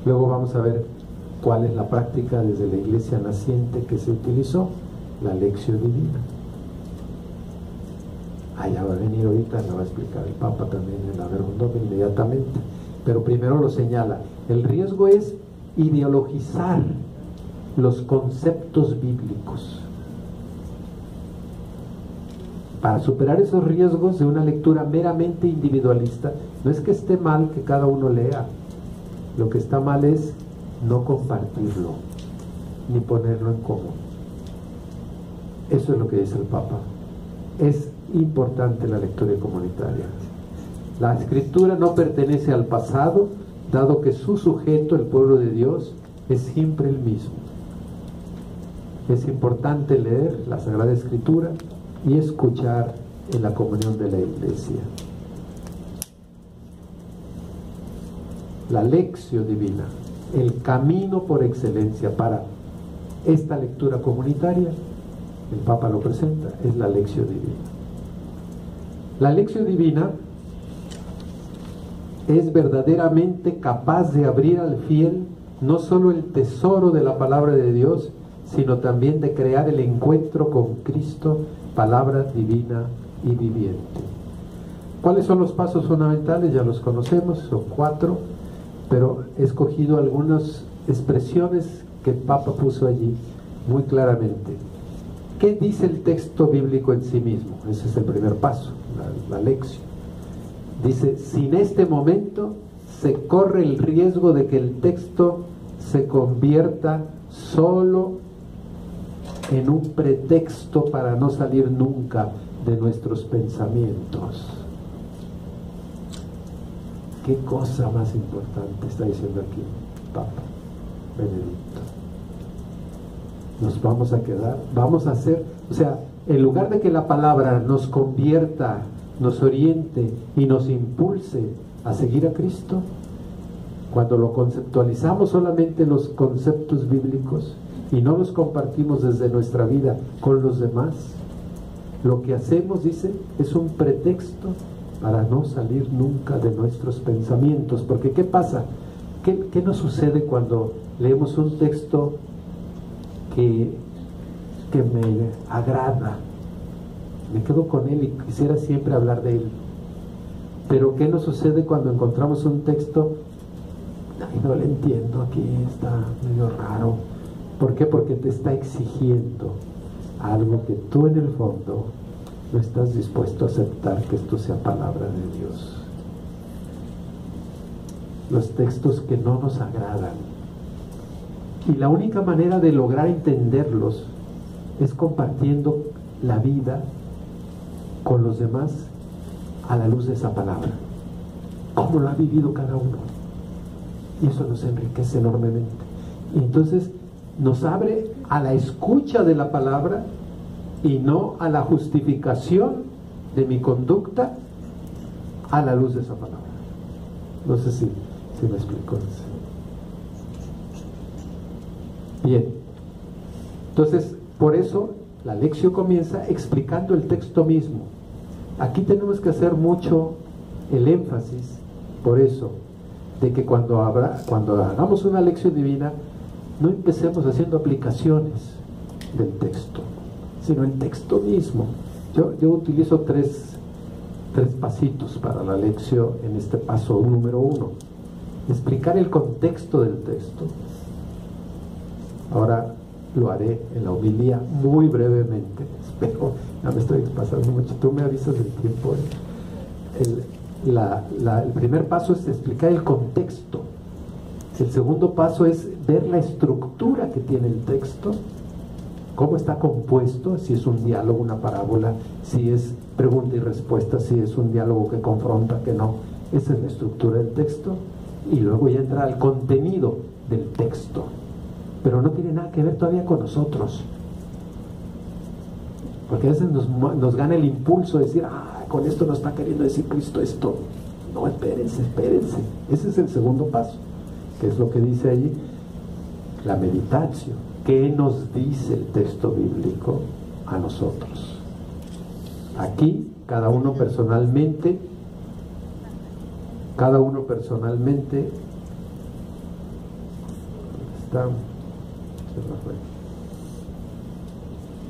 Luego vamos a ver cuál es la práctica desde la iglesia naciente que se utilizó, la lección divina. Ya va a venir ahorita, lo va a explicar el Papa también en la Verbum Domini inmediatamente, pero primero lo señala. El riesgo es ideologizar los conceptos bíblicos. Para superar esos riesgos de una lectura meramente individualista, no es que esté mal que cada uno lea, lo que está mal es no compartirlo, ni ponerlo en común. Eso es lo que dice el Papa. Es importante la lectura comunitaria. La Escritura no pertenece al pasado, dado que su sujeto, el pueblo de Dios, es siempre el mismo. Es importante leer la Sagrada Escritura y escuchar en la comunión de la iglesia. La lección divina, el camino por excelencia para esta lectura comunitaria, el Papa lo presenta, es la lección divina. La lección divina es verdaderamente capaz de abrir al fiel no solo el tesoro de la palabra de Dios, sino también de crear el encuentro con Cristo, palabra divina y viviente. ¿Cuáles son los pasos fundamentales? Ya los conocemos, son 4, pero he escogido algunas expresiones que el Papa puso allí muy claramente. ¿Qué dice el texto bíblico en sí mismo? Ese es el primer paso, la lección. Dice: sin este momento se corre el riesgo de que el texto se convierta solo en un pretexto para no salir nunca de nuestros pensamientos. ¿Qué cosa más importante está diciendo aquí Papa Benedicto? Nos vamos a quedar, vamos a hacer, o sea, en lugar de que la palabra nos convierta, nos oriente y nos impulse a seguir a Cristo, cuando lo conceptualizamos solamente los conceptos bíblicos y no los compartimos desde nuestra vida con los demás, lo que hacemos, dice, es un pretexto para no salir nunca de nuestros pensamientos. Porque ¿qué pasa? ¿Qué nos sucede cuando leemos un texto que me agrada? Me quedo con él y quisiera siempre hablar de él. Pero ¿qué nos sucede cuando encontramos un texto? Ay, no lo entiendo, aquí está medio raro. ¿Por qué? Porque te está exigiendo algo que tú en el fondo no estás dispuesto a aceptar, que esto sea palabra de Dios. Los textos que no nos agradan. Y la única manera de lograr entenderlos es compartiendo la vida con los demás a la luz de esa palabra. ¿Cómo lo ha vivido cada uno? Y eso nos enriquece enormemente. Y entonces nos abre a la escucha de la palabra y no a la justificación de mi conducta a la luz de esa palabra. No sé si me explico. Bien, entonces por eso la lección comienza explicando el texto mismo. Aquí tenemos que hacer mucho el énfasis, por eso, de que cuando hagamos una lección divina, no empecemos haciendo aplicaciones del texto, sino el texto mismo. Yo utilizo tres pasitos para la lección en este paso número 1. Explicar el contexto del texto. Ahora lo haré en la homilía muy brevemente, espero, ya me estoy pasando. pasando mucho, tú me avisas del tiempo. El primer paso es explicar el contexto. El segundo paso es ver la estructura que tiene el texto, cómo está compuesto, si es un diálogo, una parábola, si es pregunta y respuesta, si es un diálogo que confronta, que no. Esa es la estructura del texto, y luego ya entra al contenido del texto, pero no tiene nada que ver todavía con nosotros, porque a veces nos gana el impulso de decir, con esto nos está queriendo decir Cristo esto. No, espérense. Ese es el segundo paso, que es lo que dice allí, la meditación. ¿Qué nos dice el texto bíblico a nosotros? Aquí, cada uno personalmente,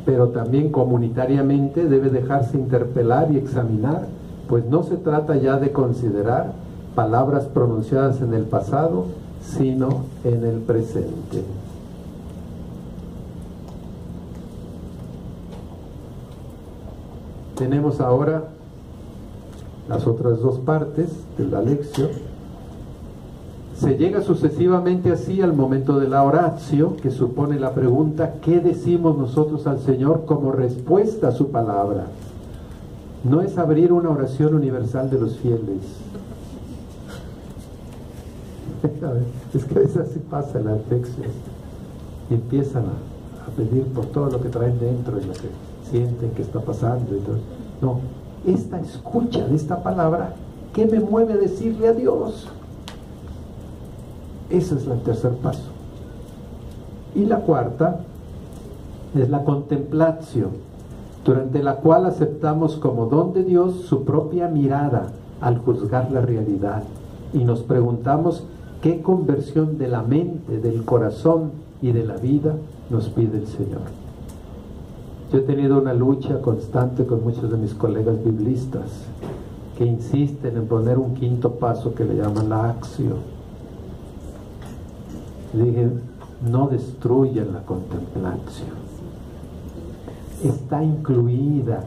pero también comunitariamente debe dejarse interpelar y examinar, pues no se trata ya de considerar palabras pronunciadas en el pasado, sino en el presente. Tenemos ahora las otras dos partes de la lección. Se llega sucesivamente así al momento de la oratio, que supone la pregunta: ¿qué decimos nosotros al Señor como respuesta a su palabra? No es abrir una oración universal de los fieles. Es que a veces así pasa en las lecciones y empiezan a pedir por todo lo que traen dentro y lo que sienten que está pasando y todo. No, esta escucha de esta palabra, ¿qué me mueve a decirle a Dios? Ese es el tercer paso. Y la cuarta es la contemplación, durante la cual aceptamos como don de Dios su propia mirada al juzgar la realidad, y nos preguntamos qué conversión de la mente, del corazón y de la vida nos pide el Señor. Yo he tenido una lucha constante con muchos de mis colegas biblistas que insisten en poner un quinto paso que le llaman la acción. Dije, no destruyan la contemplación. Está incluida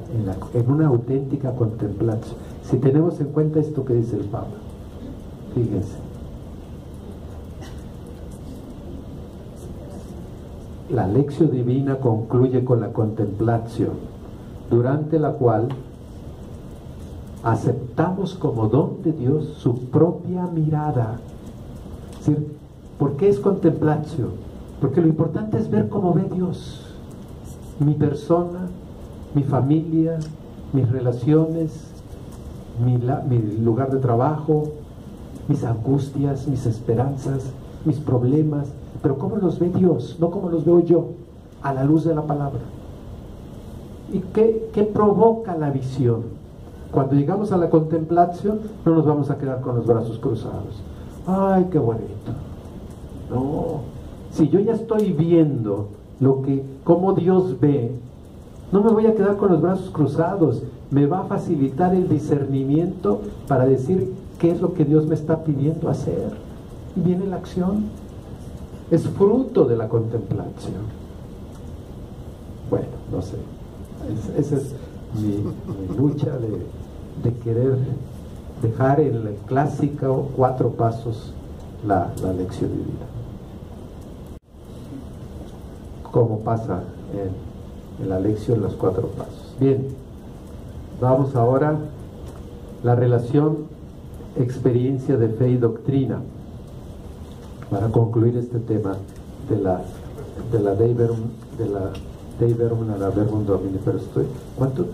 en una auténtica contemplación. Si tenemos en cuenta esto que dice el Papa, fíjense, la lección divina concluye con la contemplación, durante la cual aceptamos como don de Dios su propia mirada. Es decir, ¿por qué es contemplación? Porque lo importante es ver cómo ve Dios mi persona, mi familia, mis relaciones, mi lugar de trabajo, mis angustias, mis esperanzas, mis problemas, pero cómo los ve Dios, no cómo los veo yo, a la luz de la palabra. ¿Y qué provoca la visión? Cuando llegamos a la contemplación, no nos vamos a quedar con los brazos cruzados. ¡Ay, qué bonito! No, si yo ya estoy viendo cómo Dios ve, no me voy a quedar con los brazos cruzados. Me va a facilitar el discernimiento para decir qué es lo que Dios me está pidiendo hacer. Y viene la acción. Es fruto de la contemplación. Bueno, no sé. Esa es mi lucha de querer dejar en la clásica 4 pasos la lección divina. Como pasa en la lección los 4 pasos. Bien, vamos ahora a la relación experiencia de fe y doctrina, para concluir este tema de la Dei Verbum a la Verbum Domini. Pero ¿cuánto?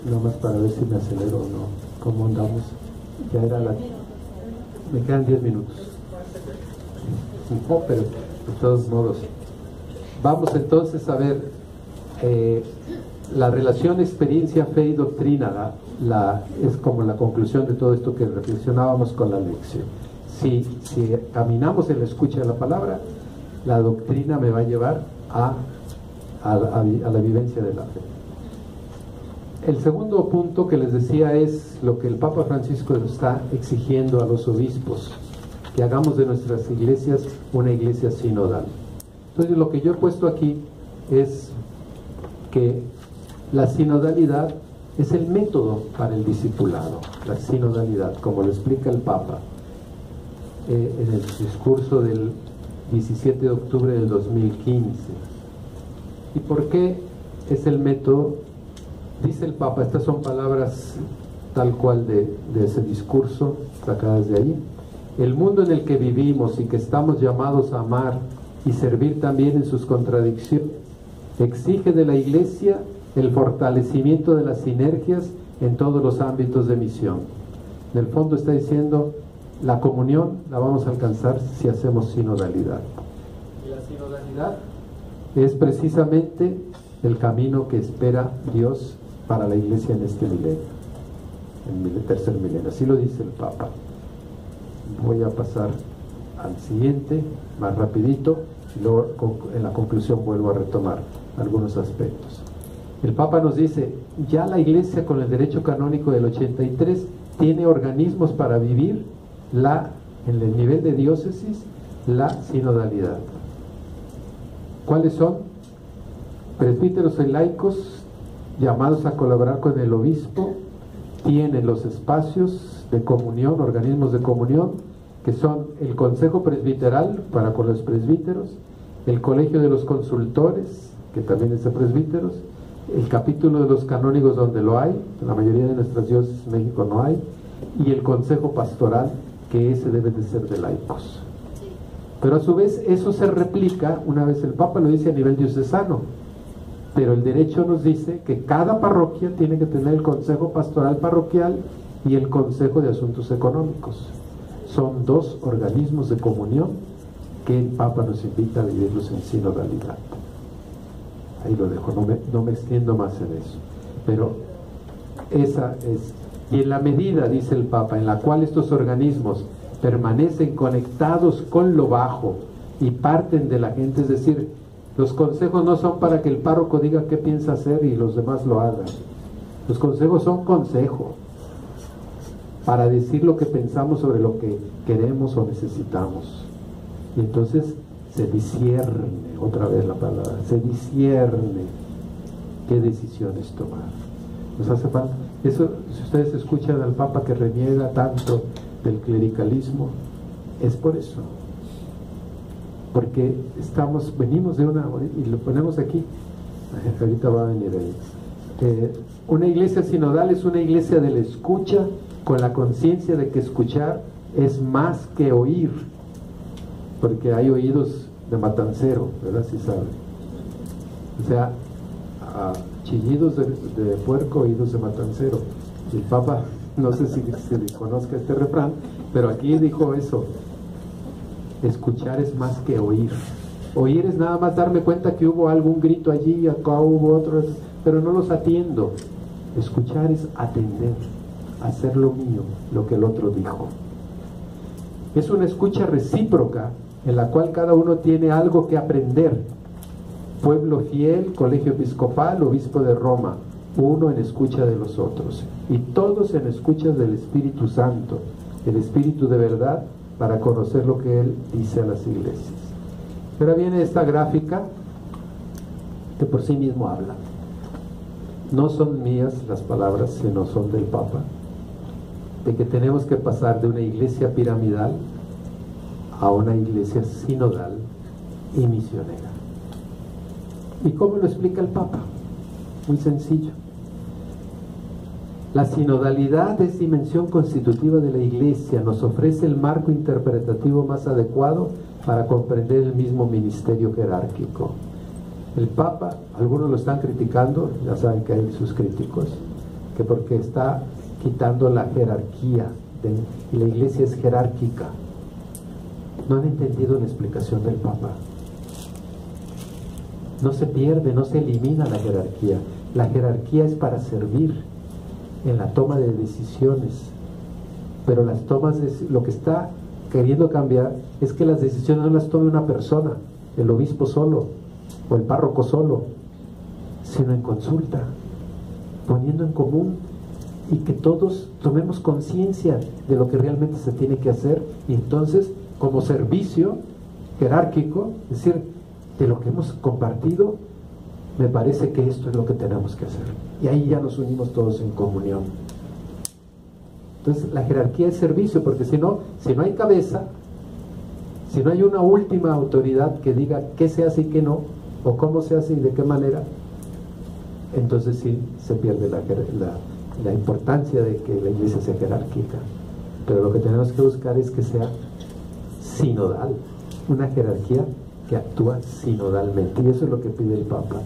Nomás para ver si me acelero o no. ¿Cómo andamos? Ya era me quedan 10 minutos. No, pero de todos modos. Vamos entonces a ver la relación experiencia, fe y doctrina. Es como la conclusión de todo esto que reflexionábamos con la lección. Si caminamos en la escucha de la palabra, la doctrina me va a llevar a la vivencia de la fe. El segundo punto que les decía es lo que el Papa Francisco está exigiendo a los obispos, que hagamos de nuestras iglesias una iglesia sinodal. Entonces, lo que yo he puesto aquí es que la sinodalidad es el método para el discipulado, la sinodalidad, como lo explica el Papa en el discurso del 17 de octubre del 2015. ¿Y por qué es el método? Dice el Papa, estas son palabras tal cual de ese discurso, sacadas de ahí: el mundo en el que vivimos y que estamos llamados a amar y servir también en sus contradicciones, exige de la Iglesia el fortalecimiento de las sinergias en todos los ámbitos de misión. En el fondo está diciendo, la comunión la vamos a alcanzar si hacemos sinodalidad. Y la sinodalidad es precisamente el camino que espera Dios para la Iglesia en este milenio, en el tercer milenio. Así lo dice el Papa. Voy a pasar al siguiente, más rapidito, y luego en la conclusión vuelvo a retomar algunos aspectos. El Papa nos dice, ya la Iglesia con el derecho canónico del 83 tiene organismos para vivir en el nivel de diócesis la sinodalidad. ¿Cuáles son? Presbíteros y laicos llamados a colaborar con el obispo tienen los espacios de comunión, organismos de comunión, que son el Consejo Presbiteral para con los presbíteros, el Colegio de los Consultores, que también es de presbíteros, el capítulo de los canónigos donde lo hay, en la mayoría de nuestras diócesis en México no hay, y el Consejo Pastoral, que ese debe de ser de laicos. Pero a su vez eso se replica, una vez el Papa lo dice a nivel diocesano, pero el derecho nos dice que cada parroquia tiene que tener el Consejo Pastoral Parroquial y el Consejo de Asuntos Económicos. Son dos organismos de comunión que el Papa nos invita a vivirlos en sinodalidad. Ahí lo dejo, no me extiendo más en eso. Pero esa es, y en la medida, dice el Papa, en la cual estos organismos permanecen conectados con lo bajo y parten de la gente, es decir, los consejos no son para que el párroco diga qué piensa hacer y los demás lo hagan. Los consejos son consejos para decir lo que pensamos sobre lo que queremos o necesitamos. Y entonces se discierne, otra vez la palabra, se discierne qué decisiones tomar. Nos hace falta. Eso, si ustedes escuchan al Papa que reniega tanto del clericalismo, es por eso. Porque venimos de una, y lo ponemos aquí, ahorita va a venir ahí. Una iglesia sinodal es una iglesia de la escucha, con la conciencia de que escuchar es más que oír, porque hay oídos de matancero, ¿verdad? Si saben. O sea, chillidos de puerco, oídos de matancero. Y el Papa, no sé si conozca este refrán, pero aquí dijo eso. Escuchar es más que oír. Oír es nada más darme cuenta que hubo algún grito allí, acá hubo otro, pero no los atiendo. Escuchar es atender, hacer lo mío, lo que el otro dijo. Es una escucha recíproca en la cual cada uno tiene algo que aprender. Pueblo fiel, colegio episcopal, obispo de Roma, uno en escucha de los otros, y todos en escucha del Espíritu Santo, el Espíritu de verdad, para conocer lo que Él dice a las iglesias. Ahora viene esta gráfica que por sí mismo habla. No son mías las palabras, sino son del Papa, de que tenemos que pasar de una iglesia piramidal a una iglesia sinodal y misionera. ¿Y cómo lo explica el Papa? Muy sencillo. La sinodalidad es dimensión constitutiva de la Iglesia, nos ofrece el marco interpretativo más adecuado para comprender el mismo ministerio jerárquico. El Papa, algunos lo están criticando, ya saben que hay sus críticos, que porque está quitando la jerarquía, y la Iglesia es jerárquica. No han entendido la explicación del Papa. No se pierde, no se elimina la jerarquía. La jerarquía es para servir en la toma de decisiones, pero las tomas lo que está queriendo cambiar es que las decisiones no las tome una persona, el obispo solo o el párroco solo, sino en consulta, poniendo en común, y que todos tomemos conciencia de lo que realmente se tiene que hacer, y entonces como servicio jerárquico, es decir, de lo que hemos compartido, me parece que esto es lo que tenemos que hacer. Y ahí ya nos unimos todos en comunión. Entonces la jerarquía es servicio, porque si no hay cabeza, si no hay una última autoridad que diga qué se hace y qué no, o cómo se hace y de qué manera, entonces sí se pierde la importancia de que la iglesia sea jerárquica. Pero lo que tenemos que buscar es que sea sinodal, una jerarquía que actúa sinodalmente, y eso es lo que pide el Papa.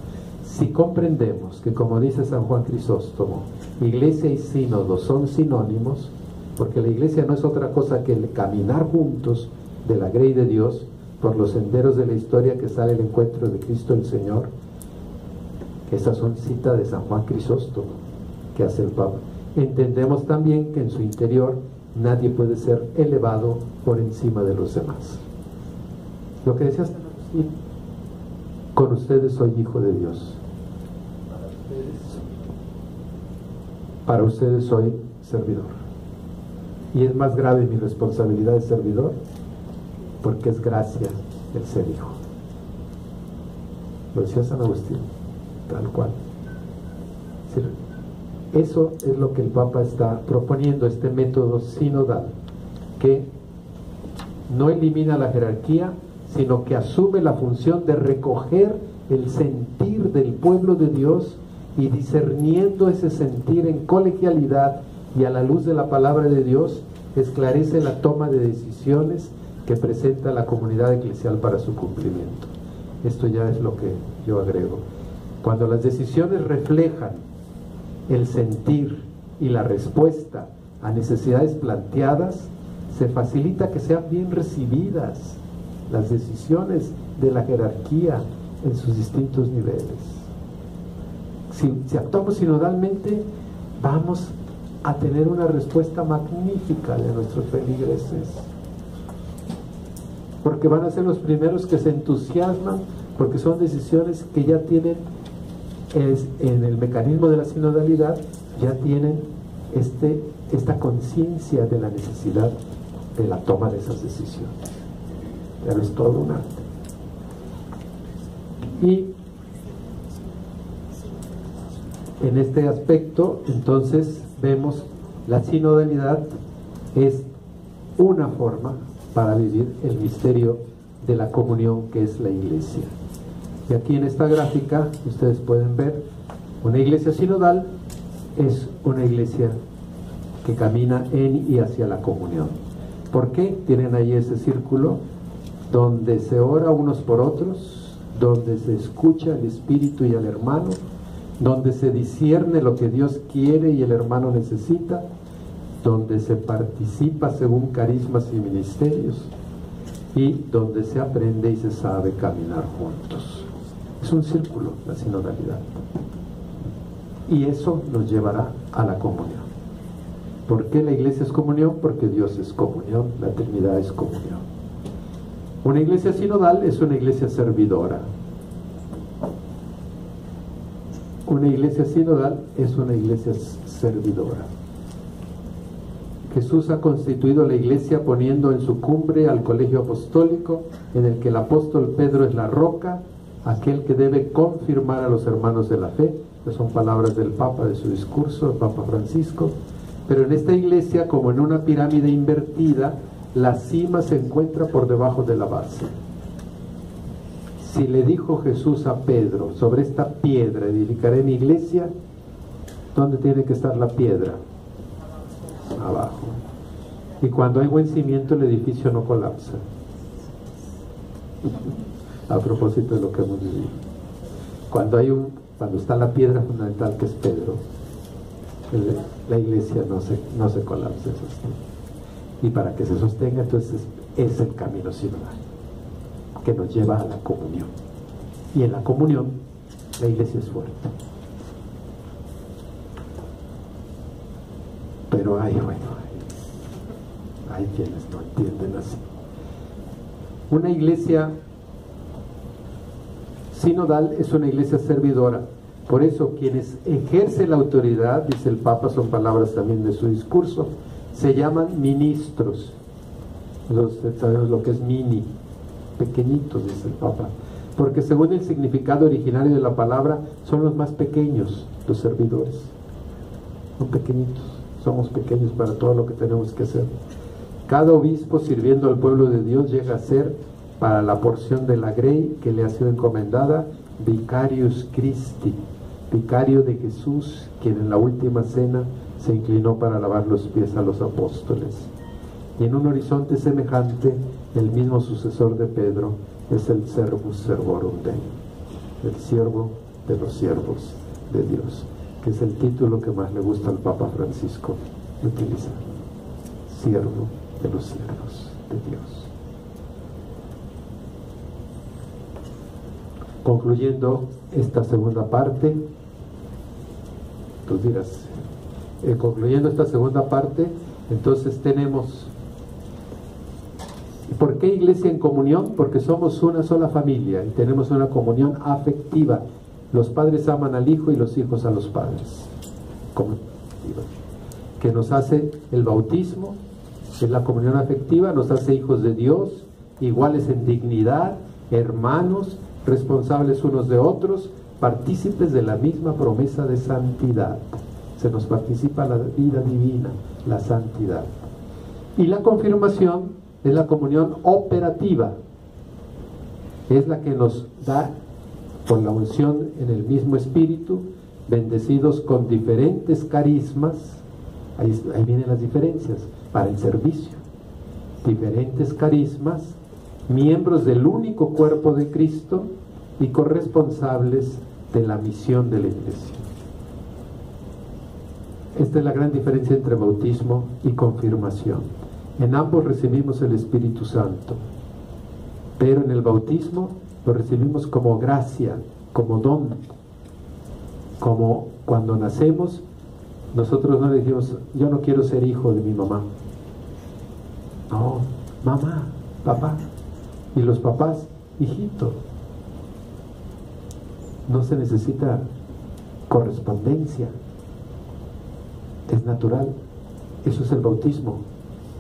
Si comprendemos que, como dice San Juan Crisóstomo, iglesia y sínodo son sinónimos, porque la iglesia no es otra cosa que el caminar juntos de la grey de Dios por los senderos de la historia que sale el encuentro de Cristo el Señor. Esas son citas de San Juan Crisóstomo que hace el Papa. Entendemos también que en su interior nadie puede ser elevado por encima de los demás. Lo que decía San Agustín: con ustedes soy hijo de Dios, para ustedes soy servidor. Y es más grave mi responsabilidad de servidor, porque es gracia el ser hijo. Lo decía San Agustín, tal cual. Eso es lo que el Papa está proponiendo, este método sinodal, que no elimina la jerarquía, sino que asume la función de recoger el sentir del pueblo de Dios y, discerniendo ese sentir en colegialidad y a la luz de la palabra de Dios, esclarece la toma de decisiones que presenta la comunidad eclesial para su cumplimiento. Esto ya es lo que yo agrego. Cuando las decisiones reflejan el sentir y la respuesta a necesidades planteadas, se facilita que sean bien recibidas las decisiones de la jerarquía en sus distintos niveles. Si actuamos sinodalmente, vamos a tener una respuesta magnífica de nuestros feligreses, porque van a ser los primeros que se entusiasman, porque son decisiones que ya tienen, en el mecanismo de la sinodalidad, ya tienen esta conciencia de la necesidad de la toma de esas decisiones. Pero es todo un arte. Y en este aspecto, entonces, vemos la sinodalidad es una forma para vivir el misterio de la comunión que es la iglesia. Y aquí en esta gráfica ustedes pueden ver, una iglesia sinodal es una iglesia que camina en y hacia la comunión. ¿Por qué? Tienen ahí ese círculo donde se ora unos por otros, donde se escucha al Espíritu y al hermano, donde se discierne lo que Dios quiere y el hermano necesita, donde se participa según carismas y ministerios, y donde se aprende y se sabe caminar juntos. Es un círculo, la sinodalidad. Y eso nos llevará a la comunión. ¿Por qué la iglesia es comunión? Porque Dios es comunión, la Trinidad es comunión. Una iglesia sinodal es una iglesia servidora. Una iglesia sinodal es una iglesia servidora. Jesús ha constituido la iglesia poniendo en su cumbre al colegio apostólico, en el que el apóstol Pedro es la roca, aquel que debe confirmar a los hermanos de la fe. Estas son palabras del Papa, de su discurso, el Papa Francisco. Pero en esta iglesia, como en una pirámide invertida, la cima se encuentra por debajo de la base. Si le dijo Jesús a Pedro: sobre esta piedra edificaré mi iglesia, ¿dónde tiene que estar la piedra? Abajo. Y cuando hay buen cimiento, el edificio no colapsa. A propósito de lo que hemos vivido, cuando está la piedra fundamental, que es Pedro, la iglesia no se colapsa, se sostiene. Y para que se sostenga, entonces, es el camino sinodal que nos lleva a la comunión. Y en la comunión la iglesia es fuerte. Pero hay quienes no entienden así. Una iglesia sinodal es una iglesia servidora. Por eso quienes ejercen la autoridad, dice el Papa, son palabras también de su discurso, se llaman ministros. Sabemos lo que es mini, pequeñitos, dice el Papa. porque según el significado originario de la palabra, son los más pequeños, los servidores. Son pequeñitos, somos pequeños para todo lo que tenemos que hacer. Cada obispo sirviendo al pueblo de Dios llega a ser, para la porción de la grey que le ha sido encomendada, Vicarius Christi, vicario de Jesús, quien en la última cena se inclinó para lavar los pies a los apóstoles. Y en un horizonte semejante, el mismo sucesor de Pedro es el Servus Servorum Dei, el siervo de los siervos de Dios, que es el título que más le gusta al Papa Francisco utilizar: siervo de los siervos de Dios. Concluyendo esta segunda parte, tú dirás, concluyendo esta segunda parte, entonces tenemos, ¿por qué iglesia en comunión? Porque somos una sola familia y tenemos una comunión afectiva. Los padres aman al hijo y los hijos a los padres. Que nos hace el bautismo, es la comunión afectiva, nos hace hijos de Dios, iguales en dignidad, hermanos, responsables unos de otros, partícipes de la misma promesa de santidad. Se nos participa la vida divina, la santidad. Y la confirmación es la comunión operativa, es la que nos da, con la unción en el mismo espíritu, bendecidos con diferentes carismas. Ahí vienen las diferencias para el servicio. Diferentes carismas, miembros del único cuerpo de Cristo y corresponsables de la misión de la iglesia. Esta es la gran diferencia entre bautismo y confirmación. En ambos recibimos el Espíritu Santo, pero en el bautismo lo recibimos como gracia, como don. Como cuando nacemos, nosotros no le dijimos, yo no quiero ser hijo de mi mamá. No, mamá, papá. Y los papás, hijito. No se necesita correspondencia, es natural. Eso es el bautismo.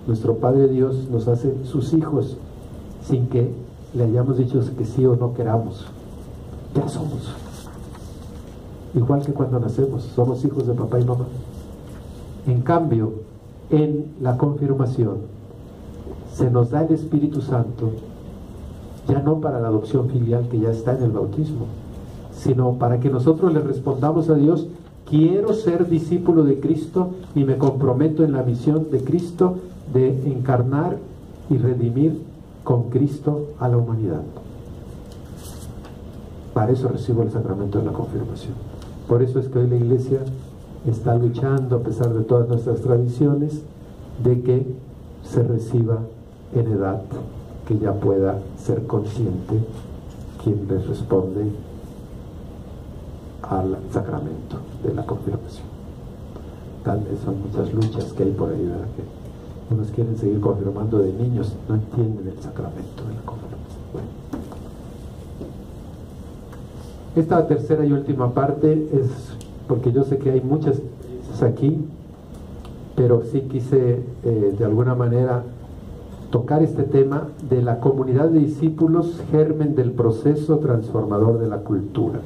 Nuestro Padre Dios nos hace sus hijos sin que le hayamos dicho que sí o no queramos. Ya somos. Igual que cuando nacemos, somos hijos de papá y mamá. En cambio, en la confirmación se nos da el Espíritu Santo, ya no para la adopción filial que ya está en el bautismo, sino para que nosotros le respondamos a Dios: quiero ser discípulo de Cristo y me comprometo en la misión de Cristo de encarnar y redimir con Cristo a la humanidad. Para eso recibo el sacramento de la confirmación. Por eso es que hoy la Iglesia está luchando, a pesar de todas nuestras tradiciones, de que se reciba en edad que ya pueda ser consciente quien les responde al sacramento de la confirmación. Tal vez son muchas luchas que hay por ahí, ¿verdad? Que unos quieren seguir confirmando de niños, no entienden el sacramento de la confirmación. Bueno. Esta tercera y última parte es porque yo sé que hay muchas aquí, pero sí quise de alguna manera tocar este tema de la comunidad de discípulos, germen del proceso transformador de la cultura.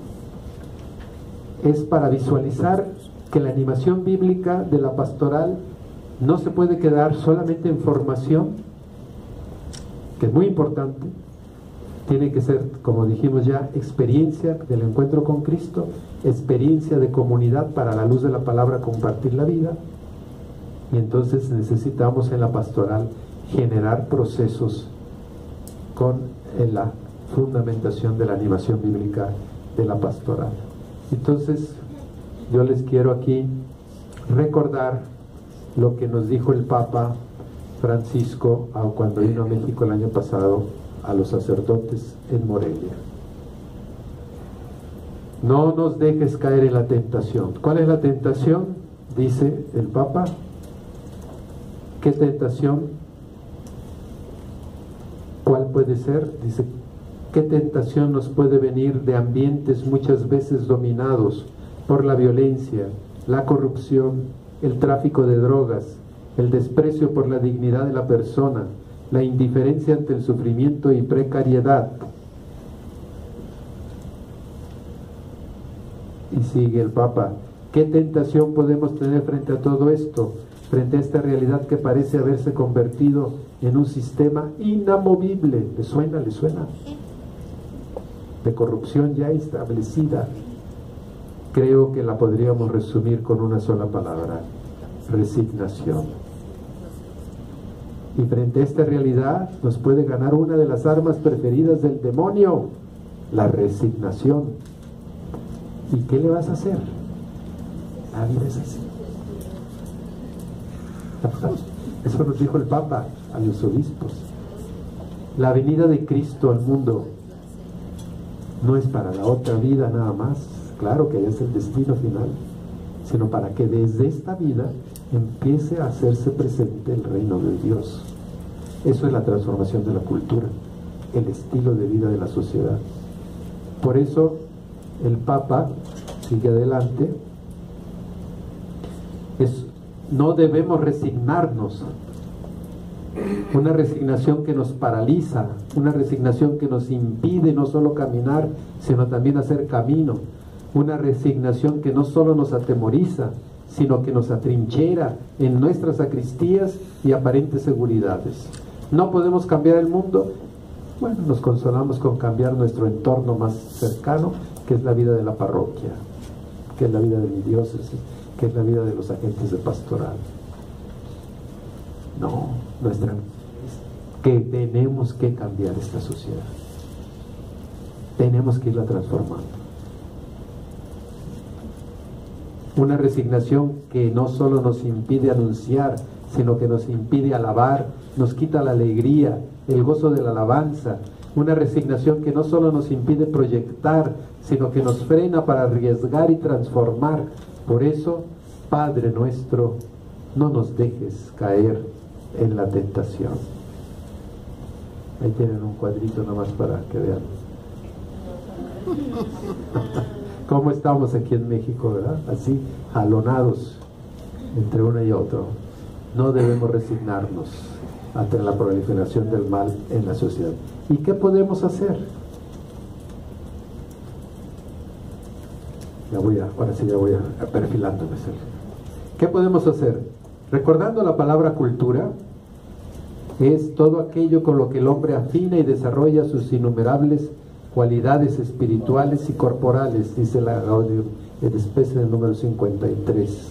Es para visualizar que la animación bíblica de la pastoral no se puede quedar solamente en formación, que es muy importante. Tiene que ser, como dijimos ya, experiencia del encuentro con Cristo, experiencia de comunidad para la luz de la palabra compartir la vida. Y entonces necesitamos en la pastoral generar procesos con la fundamentación de la animación bíblica de la pastoral. Entonces yo les quiero aquí recordar lo que nos dijo el Papa Francisco cuando vino a México el año pasado a los sacerdotes en Morelia. No nos dejes caer en la tentación. ¿Cuál es la tentación? Dice el Papa. ¿Qué tentación? ¿Cuál puede ser? Dice, ¿qué tentación nos puede venir de ambientes muchas veces dominados por la violencia, la corrupción, el tráfico de drogas, el desprecio por la dignidad de la persona, la indiferencia ante el sufrimiento y precariedad? Y sigue el Papa: ¿qué tentación podemos tener frente a todo esto? Frente a esta realidad que parece haberse convertido en un sistema inamovible. ¿Le suena? ¿Le suena? De corrupción ya establecida. Creo que la podríamos resumir con una sola palabra: resignación. Y frente a esta realidad nos puede ganar una de las armas preferidas del demonio: la resignación. ¿Y qué le vas a hacer? La vida es así. Eso nos dijo el Papa a los obispos. La venida de Cristo al mundo no es para la otra vida nada más, claro que es el destino final, sino para que desde esta vida empiece a hacerse presente el reino de Dios. Eso es la transformación de la cultura, el estilo de vida de la sociedad. Por eso el Papa sigue adelante: no debemos resignarnos. Una resignación que nos paraliza, una resignación que nos impide no solo caminar, sino también hacer camino. Una resignación que no solo nos atemoriza, sino que nos atrinchera en nuestras sacristías y aparentes seguridades. ¿No podemos cambiar el mundo? Bueno, nos consolamos con cambiar nuestro entorno más cercano, que es la vida de la parroquia, que es la vida de mi diócesis, que es la vida de los agentes de pastoral. No, que tenemos que cambiar esta sociedad. Tenemos que irla transformando. Una resignación que no solo nos impide anunciar, sino que nos impide alabar, nos quita la alegría, el gozo de la alabanza. Una resignación que no solo nos impide proyectar, sino que nos frena para arriesgar y transformar. Por eso, Padre nuestro, no nos dejes caer en la tentación. Ahí tienen un cuadrito nomás para que vean cómo estamos aquí en México, ¿verdad? Así, jalonados entre uno y otro. No debemos resignarnos ante la proliferación del mal en la sociedad. ¿Y qué podemos hacer? Ahora sí ya voy a perfilándome. ¿Qué podemos hacer? Recordando la palabra cultura, es todo aquello con lo que el hombre afina y desarrolla sus innumerables cualidades espirituales y corporales, dice la Gaudium et Spes en el número 53.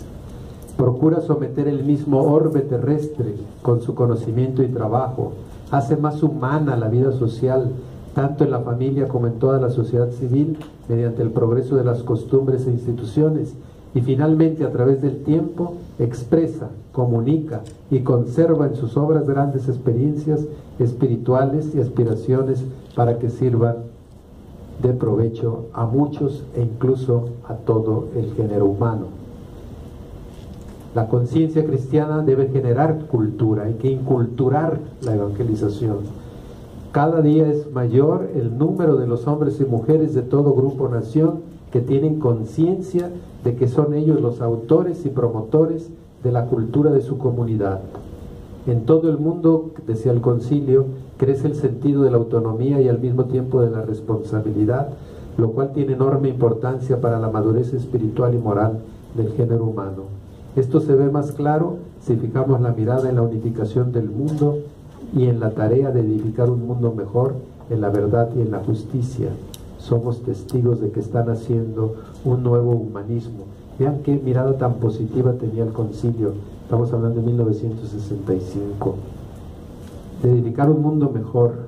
Procura someter el mismo orbe terrestre con su conocimiento y trabajo, hace más humana la vida social, tanto en la familia como en toda la sociedad civil, mediante el progreso de las costumbres e instituciones, y finalmente a través del tiempo expresa, comunica y conserva en sus obras grandes experiencias espirituales y aspiraciones para que sirvan de provecho a muchos e incluso a todo el género humano. La conciencia cristiana debe generar cultura, hay que inculturar la evangelización. Cada día es mayor el número de los hombres y mujeres de todo grupo o nación que tienen conciencia de que son ellos los autores y promotores de la cultura de su comunidad. En todo el mundo, decía el concilio, crece el sentido de la autonomía y al mismo tiempo de la responsabilidad, lo cual tiene enorme importancia para la madurez espiritual y moral del género humano. Esto se ve más claro si fijamos la mirada en la unificación del mundo y en la tarea de edificar un mundo mejor en la verdad y en la justicia. Somos testigos de que están haciendo un nuevo humanismo. Vean qué mirada tan positiva tenía el concilio. Estamos hablando de 1965. De edificar un mundo mejor,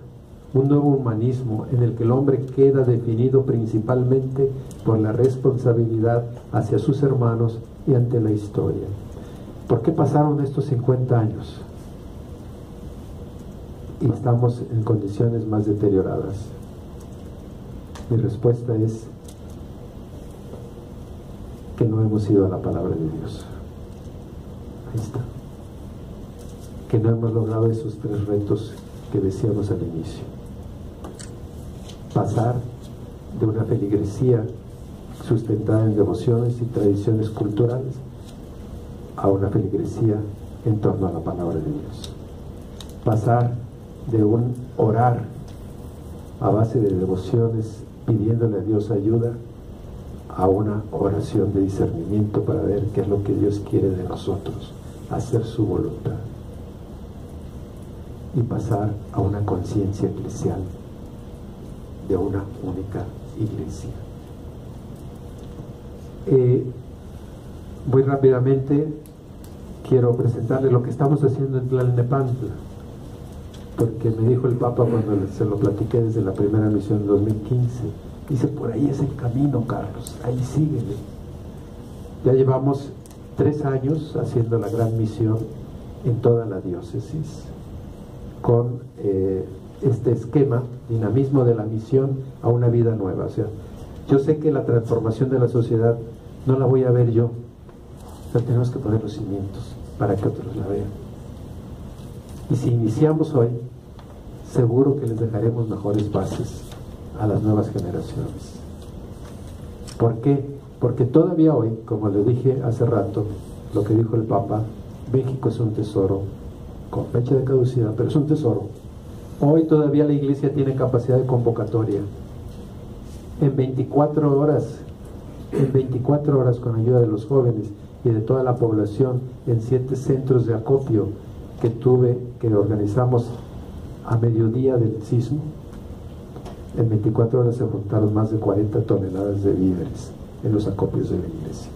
un nuevo humanismo en el que el hombre queda definido principalmente por la responsabilidad hacia sus hermanos y ante la historia. ¿Por qué pasaron estos 50 años? Y estamos en condiciones más deterioradas. Mi respuesta es que no hemos ido a la palabra de Dios. Ahí está. Que no hemos logrado esos 3 retos que decíamos al inicio. Pasar de una feligresía sustentada en devociones y tradiciones culturales a una feligresía en torno a la palabra de Dios. Pasar de un orar a base de devociones pidiéndole a Dios ayuda a una oración de discernimiento para ver qué es lo que Dios quiere de nosotros, hacer su voluntad y pasar a una conciencia eclesial de una única iglesia. Muy rápidamente quiero presentarles lo que estamos haciendo en Tlalnepantla, porque me dijo el Papa cuando se lo platiqué desde la primera misión en 2015, dice: por ahí es el camino, Carlos, ahí síguele. Ya llevamos 3 años haciendo la gran misión en toda la diócesis con este esquema, dinamismo de la misión a una vida nueva. O sea, yo sé que la transformación de la sociedad no la voy a ver yo, pero tenemos que poner los cimientos para que otros la vean. Y si iniciamos hoy, seguro que les dejaremos mejores bases a las nuevas generaciones. ¿Por qué? Porque todavía hoy, como le dije hace rato, lo que dijo el Papa, México es un tesoro con fecha de caducidad, pero es un tesoro. Hoy todavía la Iglesia tiene capacidad de convocatoria. En 24 horas con ayuda de los jóvenes y de toda la población, en 7 centros de acopio que organizamos a mediodía del sismo, en 24 horas se juntaron más de 40 toneladas de víveres en los acopios de la iglesia.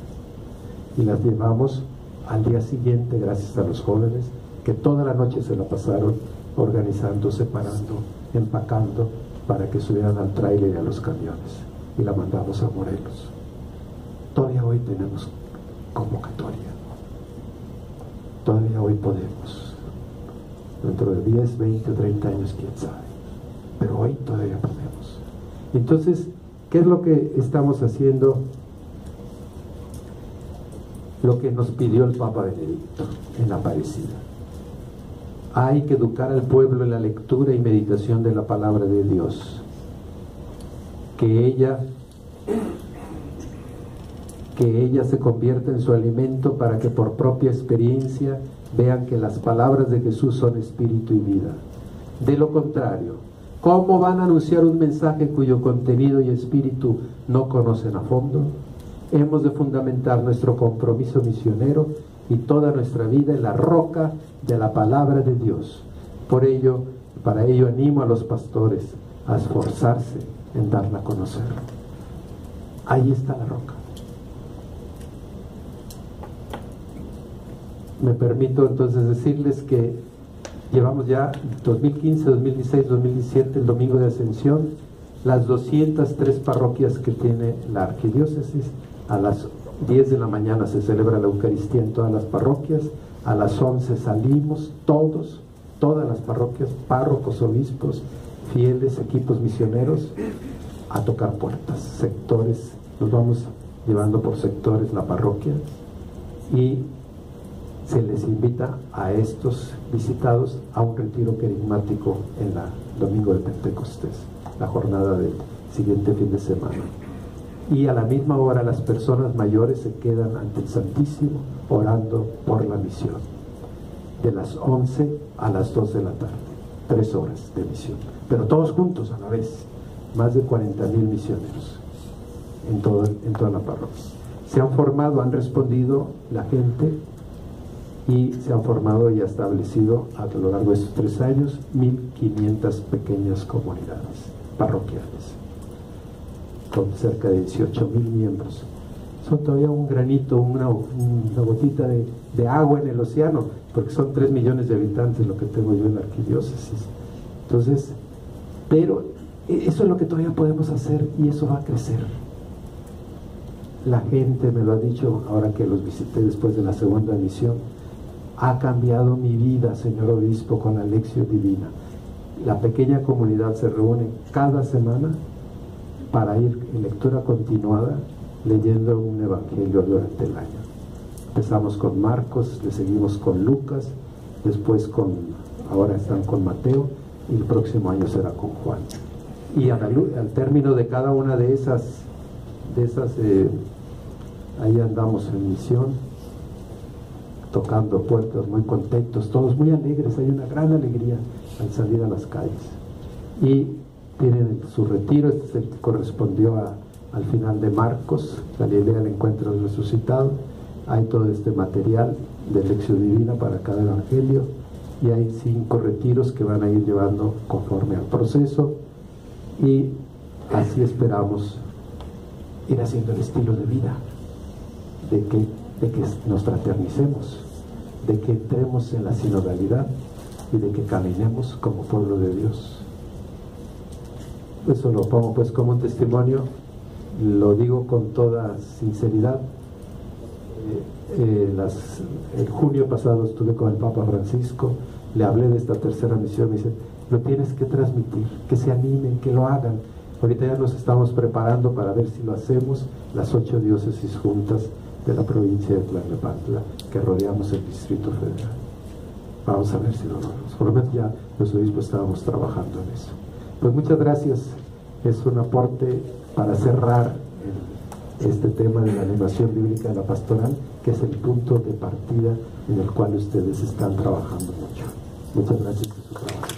Y las llevamos al día siguiente gracias a los jóvenes, que toda la noche se la pasaron organizando, separando, empacando, para que subieran al tráiler y a los camiones. Y la mandamos a Morelos. Todavía hoy tenemos convocatoria. Todavía hoy podemos. Dentro de 10, 20 o 30 años, quién sabe. Pero hoy todavía podemos. Entonces, ¿qué es lo que estamos haciendo? Lo que nos pidió el Papa Benedicto en la Aparecida. Hay que educar al pueblo en la lectura y meditación de la palabra de Dios. Que ella se convierta en su alimento para que por propia experiencia vean que las palabras de Jesús son espíritu y vida. De lo contrario, ¿cómo van a anunciar un mensaje cuyo contenido y espíritu no conocen a fondo? Hemos de fundamentar nuestro compromiso misionero y toda nuestra vida en la roca de la palabra de Dios. Para ello animo a los pastores a esforzarse en darla a conocer. Ahí está la roca. Me permito entonces decirles que llevamos ya 2015, 2016, 2017, el Domingo de Ascensión, las 203 parroquias que tiene la arquidiócesis. A las 10 de la mañana se celebra la Eucaristía en todas las parroquias, a las 11 salimos todas las parroquias, párrocos, obispos, fieles, equipos misioneros, a tocar puertas, sectores, nos vamos llevando por sectores la parroquia y se les invita a estos visitados a un retiro querigmático en la Domingo de Pentecostés, la jornada del siguiente fin de semana. Y a la misma hora las personas mayores se quedan ante el Santísimo orando por la misión, de las 11 a las 2 de la tarde, 3 horas de misión, pero todos juntos a la vez, más de 40,000 misioneros en toda la parroquia. Se han formado, han respondido la gente y se han formado y establecido a lo largo de estos 3 años 1,500 pequeñas comunidades parroquiales con cerca de 18,000 miembros. Son todavía un granito, una gotita de agua en el océano, porque son 3 millones de habitantes lo que tengo yo en la arquidiócesis. Entonces, pero eso es lo que todavía podemos hacer y eso va a crecer. La gente me lo ha dicho ahora que los visité después de la segunda misión. Ha cambiado mi vida, señor obispo, con la lección divina. La pequeña comunidad se reúne cada semana para ir en lectura continuada leyendo un evangelio durante el año. Empezamos con Marcos, le seguimos con Lucas, después ahora están con Mateo y el próximo año será con Juan. Y al término de cada una de esas ahí andamos en misión, tocando puertas, muy contentos, todos muy alegres. Hay una gran alegría al salir a las calles y tienen su retiro. Este es el que correspondió al final de Marcos, Galilea, el encuentro del resucitado. Hay todo este material de lección divina para cada evangelio, y hay 5 retiros que van a ir llevando conforme al proceso, y así esperamos ir haciendo el estilo de vida, de que nos fraternicemos, de que entremos en la sinodalidad y de que caminemos como pueblo de Dios. Eso lo pongo pues como un testimonio, lo digo con toda sinceridad. El junio pasado estuve con el Papa Francisco, le hablé de esta tercera misión, me dice, lo tienes que transmitir, que se animen, que lo hagan. Ahorita ya nos estamos preparando para ver si lo hacemos, las 8 diócesis juntas de la provincia de Tlalnepantla, que rodeamos el Distrito Federal. Vamos a ver si lo logramos. Por lo menos ya los obispos estábamos trabajando en eso. Pues muchas gracias. Es un aporte para cerrar este tema de la animación bíblica de la pastoral, que es el punto de partida en el cual ustedes están trabajando mucho. Muchas gracias por su trabajo.